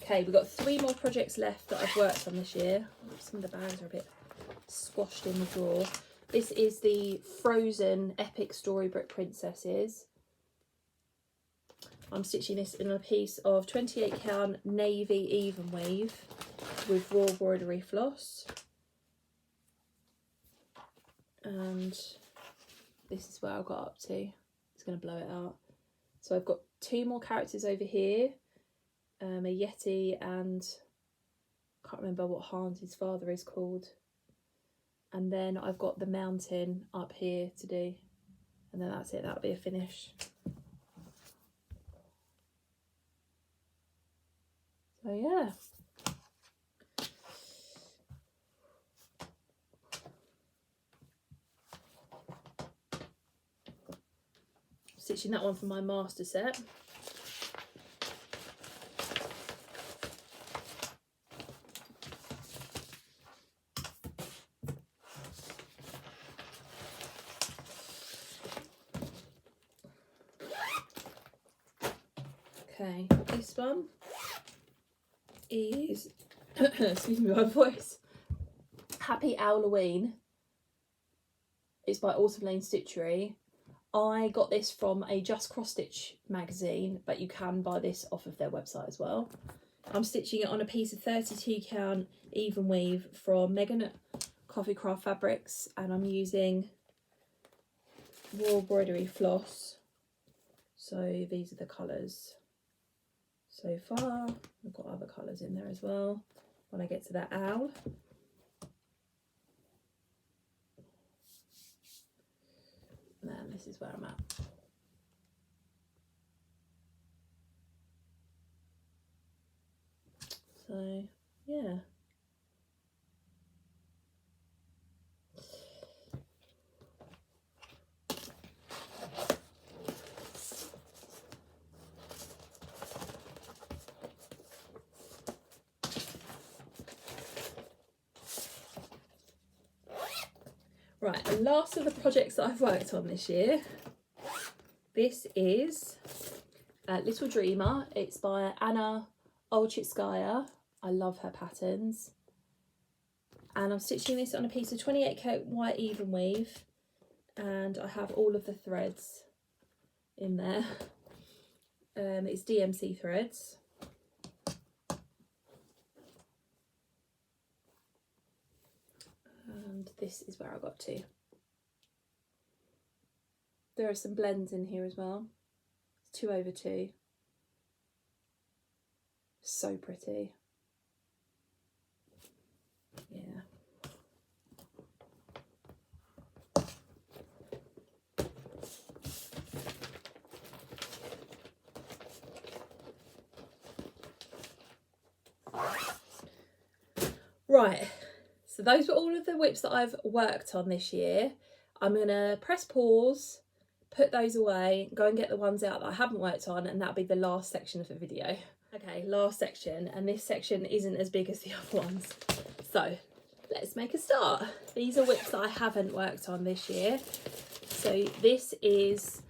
Okay, we've got 3 more projects left that I've worked on this year. Some of the bags are a bit squashed in the drawer. This is the Frozen Epic Storybook Princesses. I'm stitching this in a piece of 28 count navy even weave with raw embroidery floss. And this is where I got up to. It's going to blow it out. So I've got 2 more characters over here. A Yeti, and I can't remember what Hans' father is called. And then I've got the mountain up here to do. And then that's it, that'll be a finish. So yeah. Stitching that one for my master set. Okay, this one is, excuse me, my voice, Happy Halloween. It's by Autumn Lane Stitchery. I got this from a Just Cross Stitch magazine, but you can buy this off of their website as well. I'm stitching it on a piece of 32 count even weave from Megan at Coffee Craft Fabrics, and I'm using raw embroidery floss. So these are the colours so far. I've got other colours in there as well when I get to that owl. And then this is where I'm at. So yeah. Right, the last of the projects that I've worked on this year, this is Little Dreamer. It's by Anna Olchitskaya. I love her patterns. And I'm stitching this on a piece of 28 count white even weave, and I have all of the threads in there. It's DMC threads. And this is where I got to. There are some blends in here as well. It's 2/2. So pretty. Yeah. Right, so those were all of the WIPs that I've worked on this year. I'm going to press pause, put those away, go and get the ones out that I haven't worked on, and that'll be the last section of the video. Okay, last section, and this section isn't as big as the other ones. So let's make a start. These are WIPs that I haven't worked on this year. So this is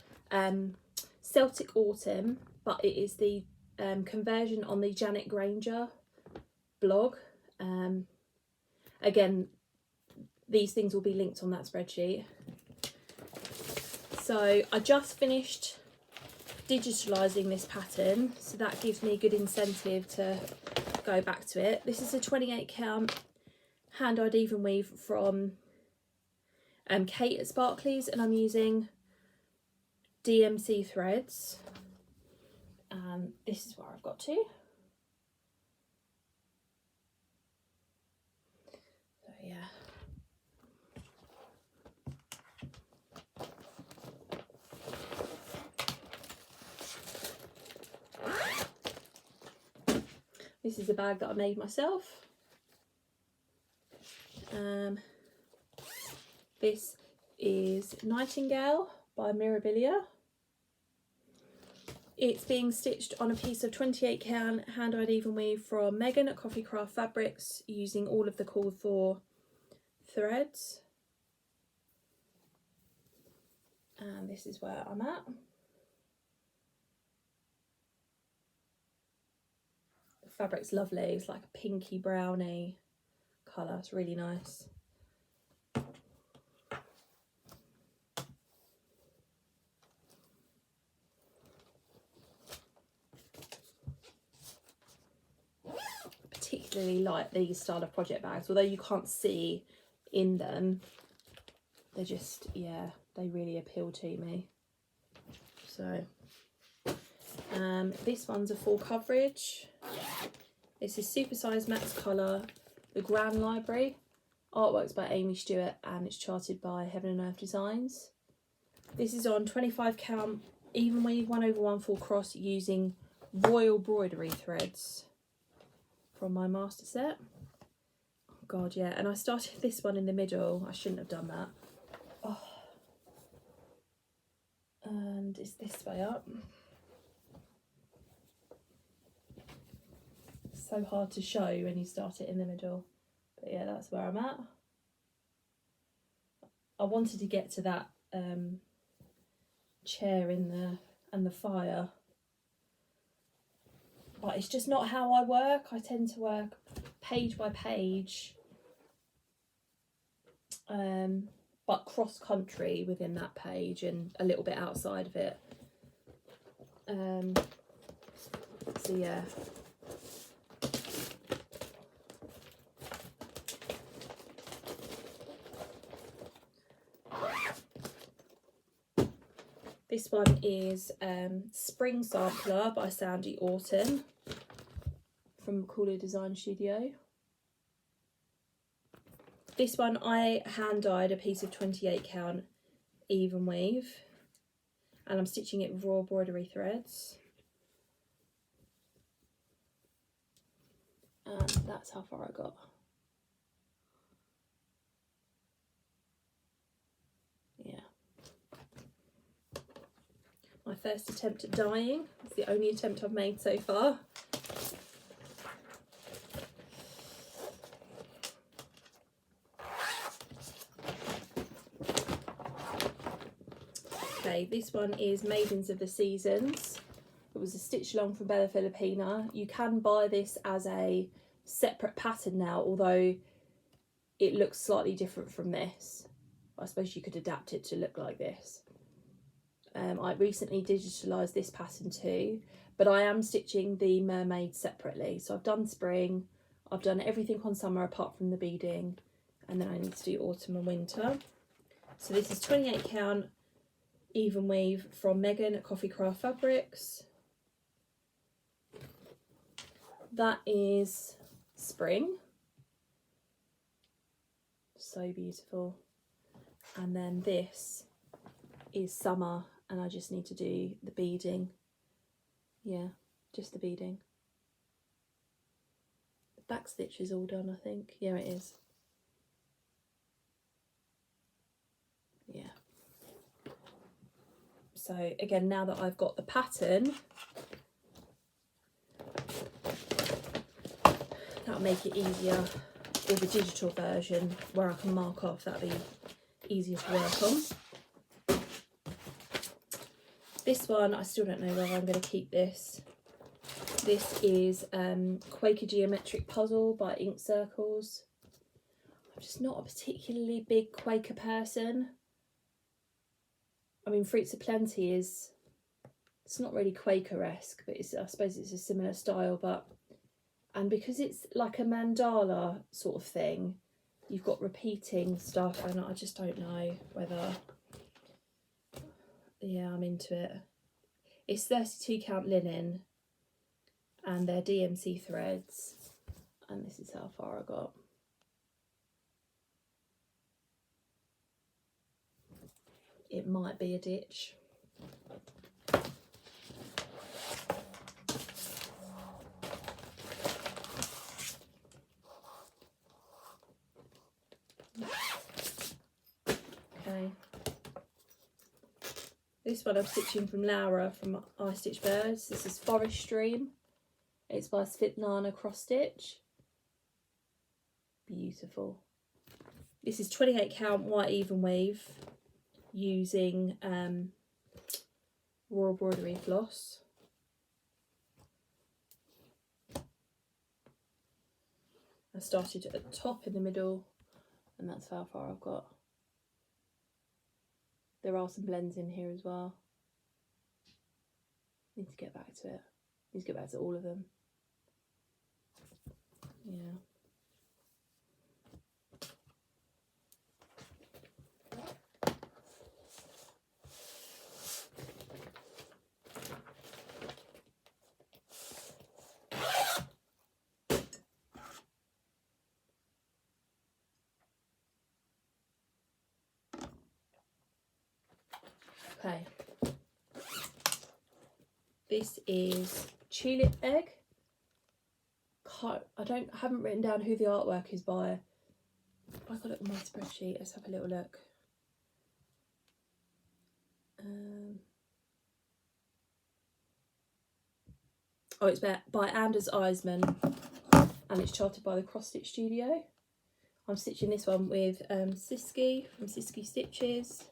Celtic Autumn, but it is the conversion on the Janet Granger blog. Again, these things will be linked on that spreadsheet. So I just finished digitalising this pattern, so that gives me a good incentive to go back to it. This is a 28 count hand-dyed even weave from Kate at Sparkly's, and I'm using DMC threads, and this is where I've got to. So yeah. This is a bag that I made myself. This is Nightingale by Mirabilia. It's being stitched on a piece of 28 count hand-dyed even weave from Megan at Coffee Craft Fabrics, using all of the called for threads. And this is where I'm at. The fabric's lovely. It's like a pinky brownie colour. It's really nice. Particularly like these style of project bags, although you can't see in them, they're just, yeah, they really appeal to me. So this one's a full coverage. This is Supersize Max Colour, the Grand Library. Artworks by Amy Stewart, and it's charted by Heaven and Earth Designs. This is on 25 count even weave 1/1 full cross using Royal Broidery threads from my master set. Oh god, yeah, and I started this one in the middle. I shouldn't have done that. Oh. And it's this way up. So hard to show when you start it in the middle, but yeah, that's where I'm at. I wanted to get to that chair in the fire, but it's just not how I work. I tend to work page by page, but cross country within that page and a little bit outside of it. So yeah. This one is Spring Sampler by Sandy Orton from Cooler Design Studio. This one I hand dyed a piece of 28 count even weave, and I'm stitching it with raw embroidery threads. And that's how far I got. Yeah. My first attempt at dyeing. It's the only attempt I've made so far. Okay, this one is Maidens of the Seasons. It was a stitch along from Bella Filipina. You can buy this as a separate pattern now, although it looks slightly different from this. I suppose you could adapt it to look like this. I recently digitalised this pattern too, but I am stitching the mermaid separately. So I've done spring, I've done everything on summer apart from the beading, and then I need to do autumn and winter. So this is 28 count even weave from Megan at Coffee Craft Fabrics. that is spring. So beautiful. And then this is summer, and I just need to do the beading. Yeah, just the beading. The back stitch is all done, I think. Yeah, it is. Yeah. So again, now that I've got the pattern, that'll make it easier with the digital version where I can mark off. That'll be easier to work on. This one, I still don't know whether I'm going to keep this. This is Quaker Geometric Puzzle by Ink Circles. I'm just not a particularly big Quaker person. I mean, Fruits of Plenty is, it's not really Quaker-esque, but I suppose it's a similar style. But and because it's like a mandala sort of thing, you've got repeating stuff, and I just don't know whether, yeah, I'm into it. It's 32 count linen, and they're DMC threads, and this is how far I got. It might be a ditch. Okay. This one I'm stitching from Laura from I Stitch Birds. This is Forest Stream. It's by Svetlana Cross Stitch. Beautiful. This is 28 count white even weave using Royal Broidery floss. I started at the top in the middle, and that's how far I've got. There are some blends in here as well. Need to get back to it. Need to get back to all of them. Yeah. Okay, this is Tulip Egg. I haven't written down who the artwork is by. I've got it on my spreadsheet. Let's have a little look. Oh, it's by Anders Eisman, and it's charted by the Cross Stitch Studio. I'm stitching this one with Sisky from Sisky Stitches.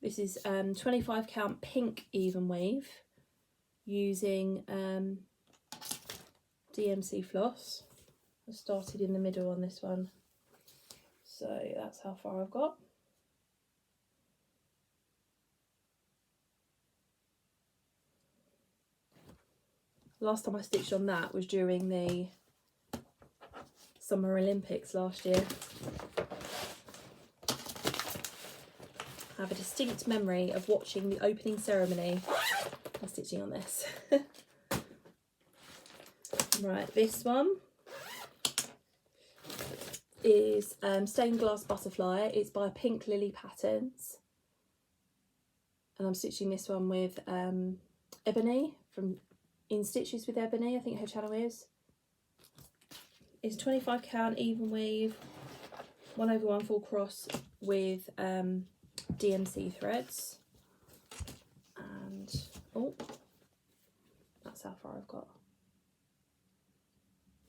This is 25 count pink even weave using DMC floss. I started in the middle on this one, so that's how far I've got. Last time I stitched on that was during the Summer Olympics last year. I have a distinct memory of watching the opening ceremony and stitching on this. Right, this one is Stained Glass Butterfly. It's by Pink Lily Patterns, and I'm stitching this one with Ebony from In Stitches with Ebony, I think her channel is. It's 25 count even weave, 1/1 full cross with DMC threads, and oh, that's how far I've got.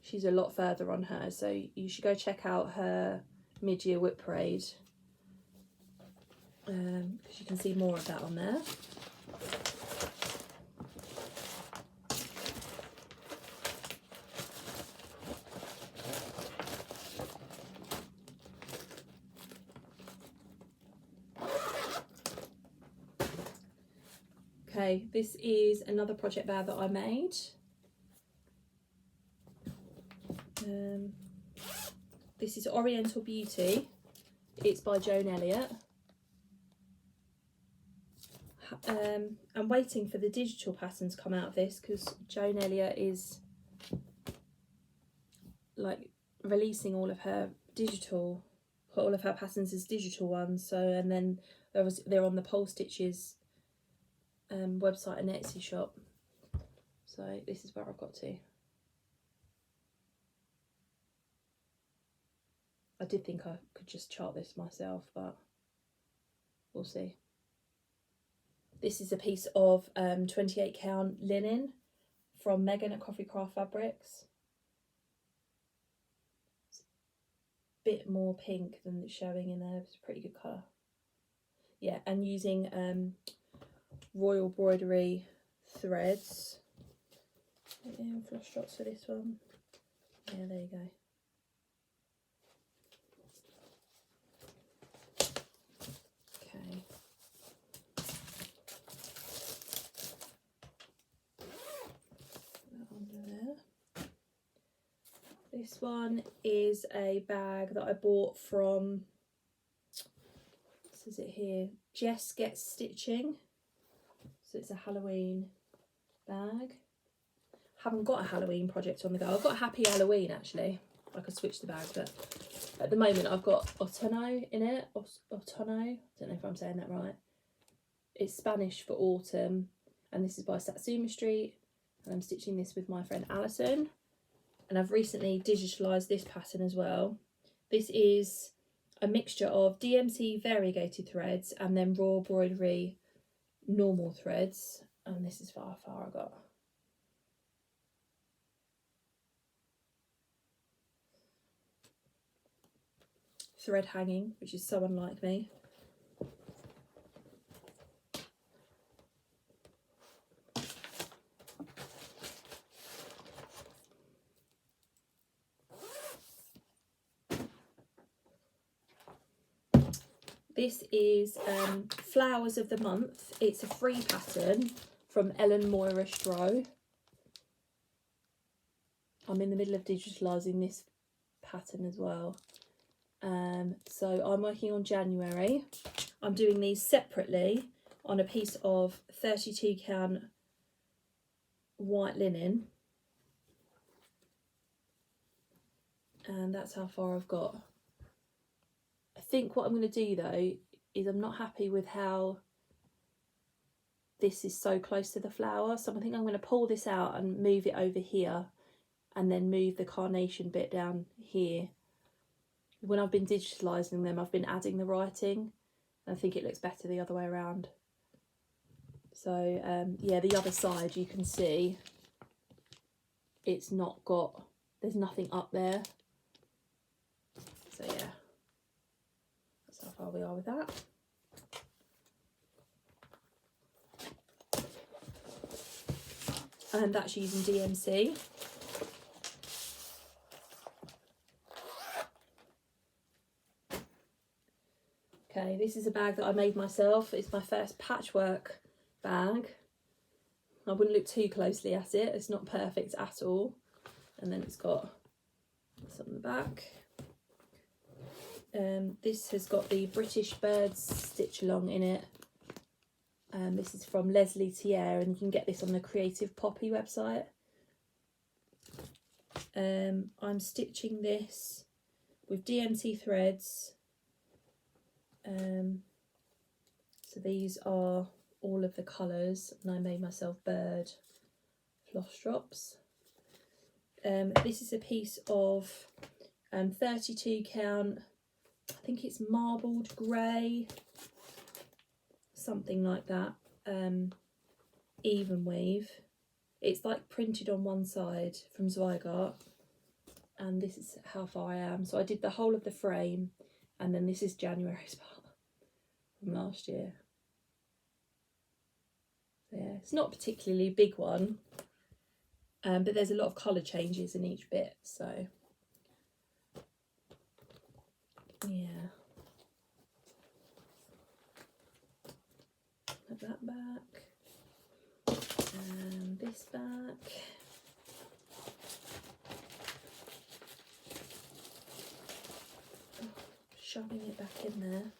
She's a lot further on her, so you should go check out her mid-year WIP parade, because you can see more of that on there. Okay, this is another project bag that I made. This is Oriental Beauty. It's by Joan Elliott. I'm waiting for the digital pattern to come out of this, because Joan Elliott is like releasing all of her patterns as digital ones. So, and then they're on the Pole Stitches website and Etsy shop. So this is where I've got to. I did think I could just chart this myself, but we'll see. This is a piece of 28 count linen from Megan at Coffee Craft Fabrics. It's a bit more pink than it's showing in there. It's a pretty good colour. Yeah, and using Royal Broidery threads. Yeah, floss drops for this one. Yeah, there you go. Okay. Under there. This one is a bag that I bought from, what says it here, Jess Gets Stitching. So it's a Halloween bag. Haven't got a Halloween project on the go. I've got a Happy Halloween actually. I could switch the bags, but at the moment I've got Otono in it. Otono, I don't know if I'm saying that right. It's Spanish for autumn, and this is by Satsuma Street, and I'm stitching this with my friend Alison. And I've recently digitalised this pattern as well. This is a mixture of DMC variegated threads and then Raw Broidery normal threads, and this is how far I got. Thread hanging, which is so unlike me. This is Flowers of the Month. It's a free pattern from Ellen Moira Stroh. I'm in the middle of digitalising this pattern as well. So I'm working on January. I'm doing these separately on a piece of 32 count white linen. And that's how far I've got. I think what I'm going to do though is I'm not happy with how this is so close to the flower. So I think I'm going to pull this out and move it over here, and then move the carnation bit down here. When I've been digitalising them, I've been adding the writing, and I think it looks better the other way around. So yeah, the other side you can see it's not got, there's nothing up there. So yeah, that's how far we are with that. And that's using DMC. Okay, this is a bag that I made myself. It's my first patchwork bag. I wouldn't look too closely at it. It's not perfect at all. And then it's got this on the back. This has got the British Birds stitch along in it. This is from Leslie Thier, and you can get this on the Creative Poppy website. I'm stitching this with DMC threads. So these are all of the colours, and I made myself bird floss drops. This is a piece of 32 count, I think it's marbled grey, something like that, even weave. It's like printed on one side from Zweigart, and this is how far I am. So I did the whole of the frame, and then this is January's part from last year. So yeah, it's not a particularly big one, but there's a lot of colour changes in each bit, so yeah. Put that back, and this back. Oh, shoving it back in there.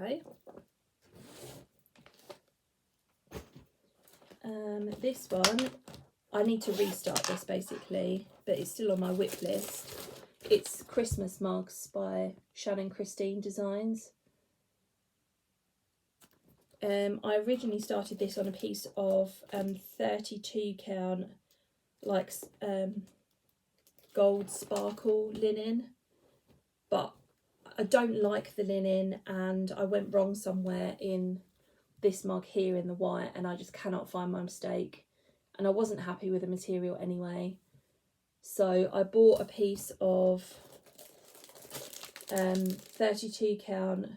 Okay. This one, I need to restart this basically, but it's still on my WIP list. It's Christmas mugs by Shannon Christine Designs. I originally started this on a piece of 32 count, like gold sparkle linen, but I don't like the linen and I went wrong somewhere in this mug here in the white and I just cannot find my mistake, and I wasn't happy with the material anyway, so I bought a piece of 32 count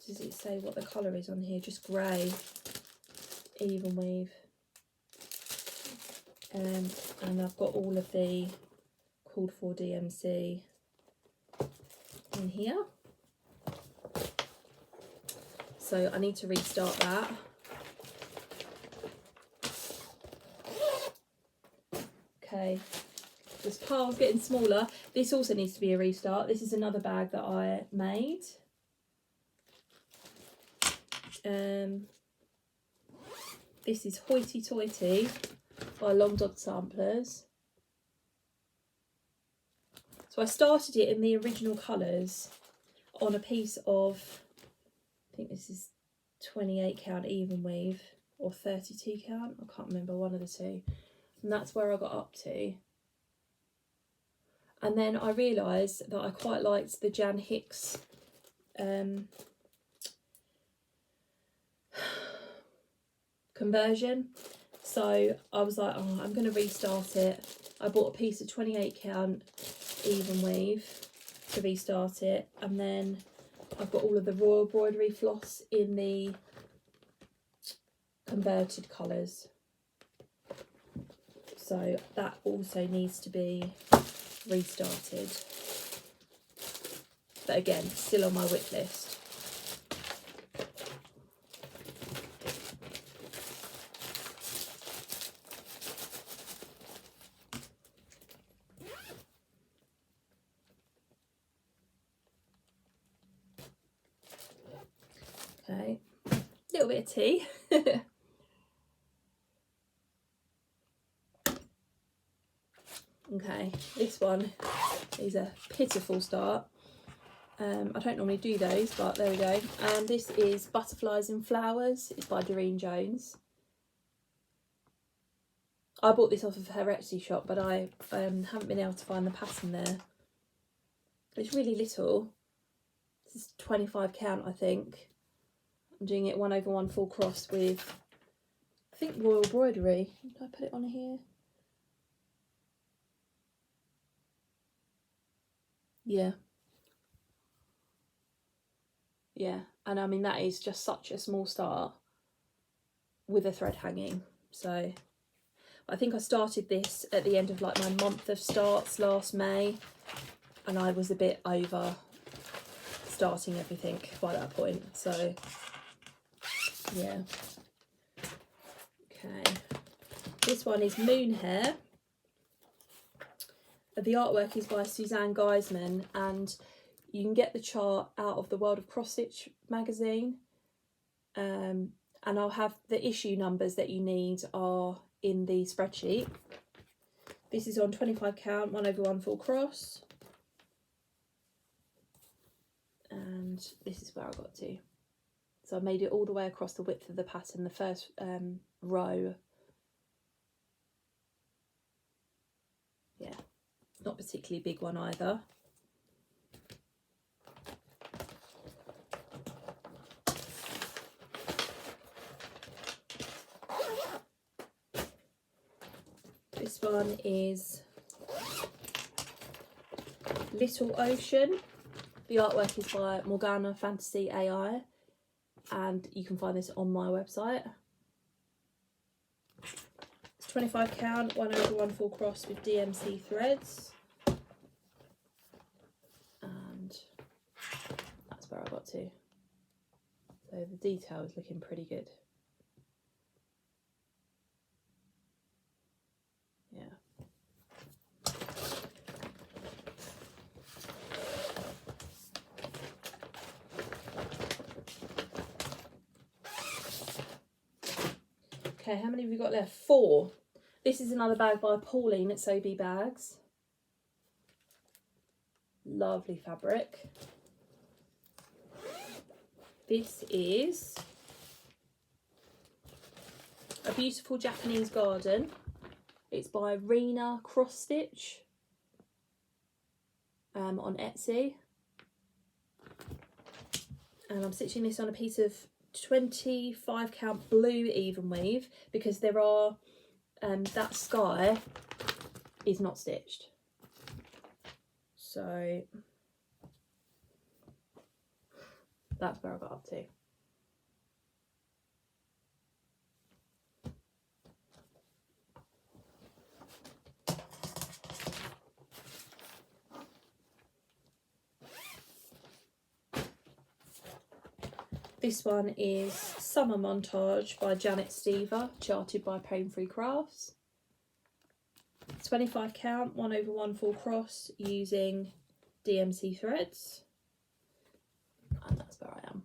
does it say what the colour is on here? Just grey even weave, and I've got all of the called for DMC in here. So I need to restart that. Okay, this pile's getting smaller. This also needs to be a restart. This is another bag that I made. This is Hoity Toity by Long Dog Samplers. So I started it in the original colours on a piece of, I think this is 28 count even weave or 32 count, I can't remember, one of the two, and that's where I got up to. And then I realised that I quite liked the Jan Hicks conversion, so I was like, oh, I'm going to restart it. I bought a piece of 28 count even weave to restart it, and then I've got all of the Royal Embroidery floss in the converted colours, so that also needs to be restarted, but again, still on my WIP list. Okay, a little bit of tea. Okay, this one is a pitiful start. I don't normally do those, but there we go. And this is Butterflies and Flowers. It's by Doreen Jones. I bought this off of her Etsy shop, but I haven't been able to find the pattern there. It's really little. This is 25 count, I think. I'm doing it 1/1 full cross with, I think, Royal Embroidery. Did I put it on here? Yeah. Yeah, and I mean, that is just such a small start with a thread hanging. So I think I started this at the end of like my month of starts last May, and I was a bit over starting everything by that point, so yeah. Okay, this one is Moon Hair. The artwork is by Suzanne Geisman, and you can get the chart out of the World of Cross Stitch magazine, and I'll have the issue numbers that you need are in the spreadsheet. This is on 25 count, 1/1 full cross, and this is where I got to. So I made it all the way across the width of the pattern, the first row. Yeah, not particularly big one either. This one is Little Ocean. The artwork is by Morgana Fantasy AI, and you can find this on my website. It's 25 count, 1/1 full cross with DMC threads, and that's where I got to. So the detail is looking pretty good. Yeah. Okay, how many have we got left? 4. This is another bag by Pauline at Sobe Bags. Lovely fabric. This is a beautiful Japanese garden. It's by Rena Cross Stitch on Etsy. And I'm stitching this on a piece of 25 count blue even weave because there are that sky is not stitched, so that's where I got up to. This one is Summer Montage by Janet Stever, charted by Pain Free Crafts. 25 count, 1/1 full cross using DMC threads. And that's where I am.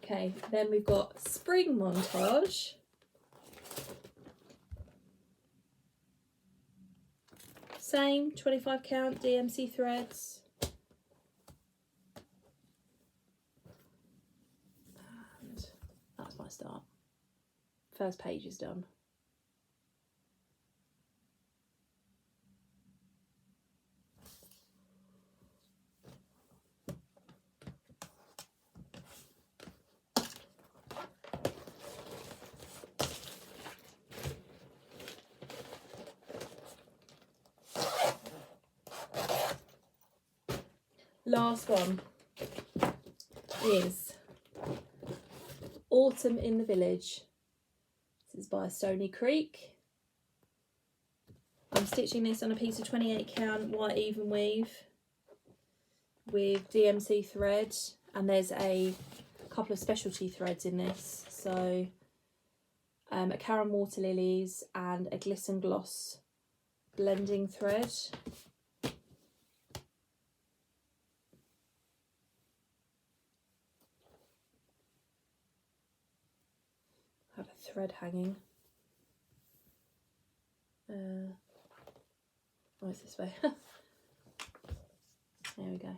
Okay, then we've got Spring Montage. Same, 25 count DMC threads. And that's my start. First page is done. Last one is Autumn in the Village. This is by Stony Creek. I'm stitching this on a piece of 28 count white even weave with DMC thread, and there's a couple of specialty threads in this, so a Karen Water Lilies and a Glisten Gloss blending thread. Have a thread hanging. Oh, it's this way. There we go.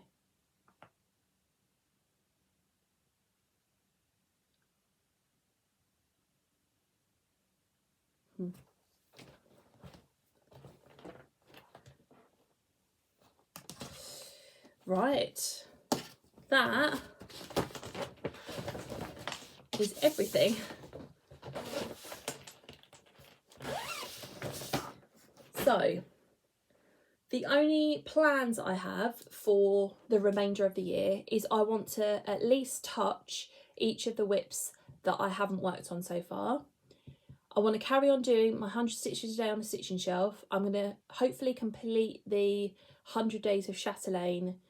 Right, that is everything. So, the only plans I have for the remainder of the year is I want to at least touch each of the WIPs that I haven't worked on so far. I want to carry on doing my 100 stitches a day on the stitching shelf. I'm going to hopefully complete the 100 days of Chatelaine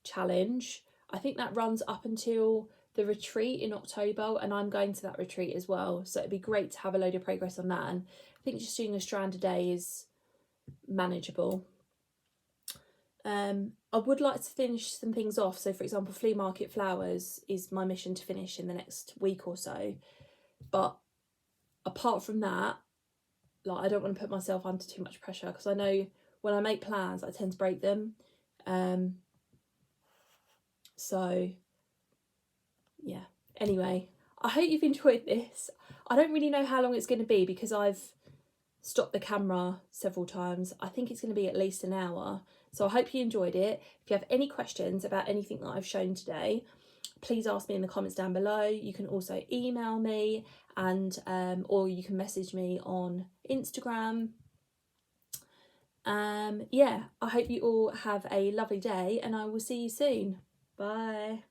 challenge. I think that runs up until the retreat in October, and I'm going to that retreat as well, so it'd be great to have a load of progress on that. And I think just doing a strand a day is manageable. I would like to finish some things off. So for example, flea market flowers is my mission to finish in the next week or so, but apart from that, like, I don't want to put myself under too much pressure, because I know when I make plans I tend to break them. So yeah, anyway, I hope you've enjoyed this. I don't really know how long it's going to be because I've stopped the camera several times. I think it's going to be at least an hour. So I hope you enjoyed it. If you have any questions about anything that I've shown today, please ask me in the comments down below. You can also email me, and or you can message me on Instagram. Yeah, I hope you all have a lovely day, and I will see you soon. Bye.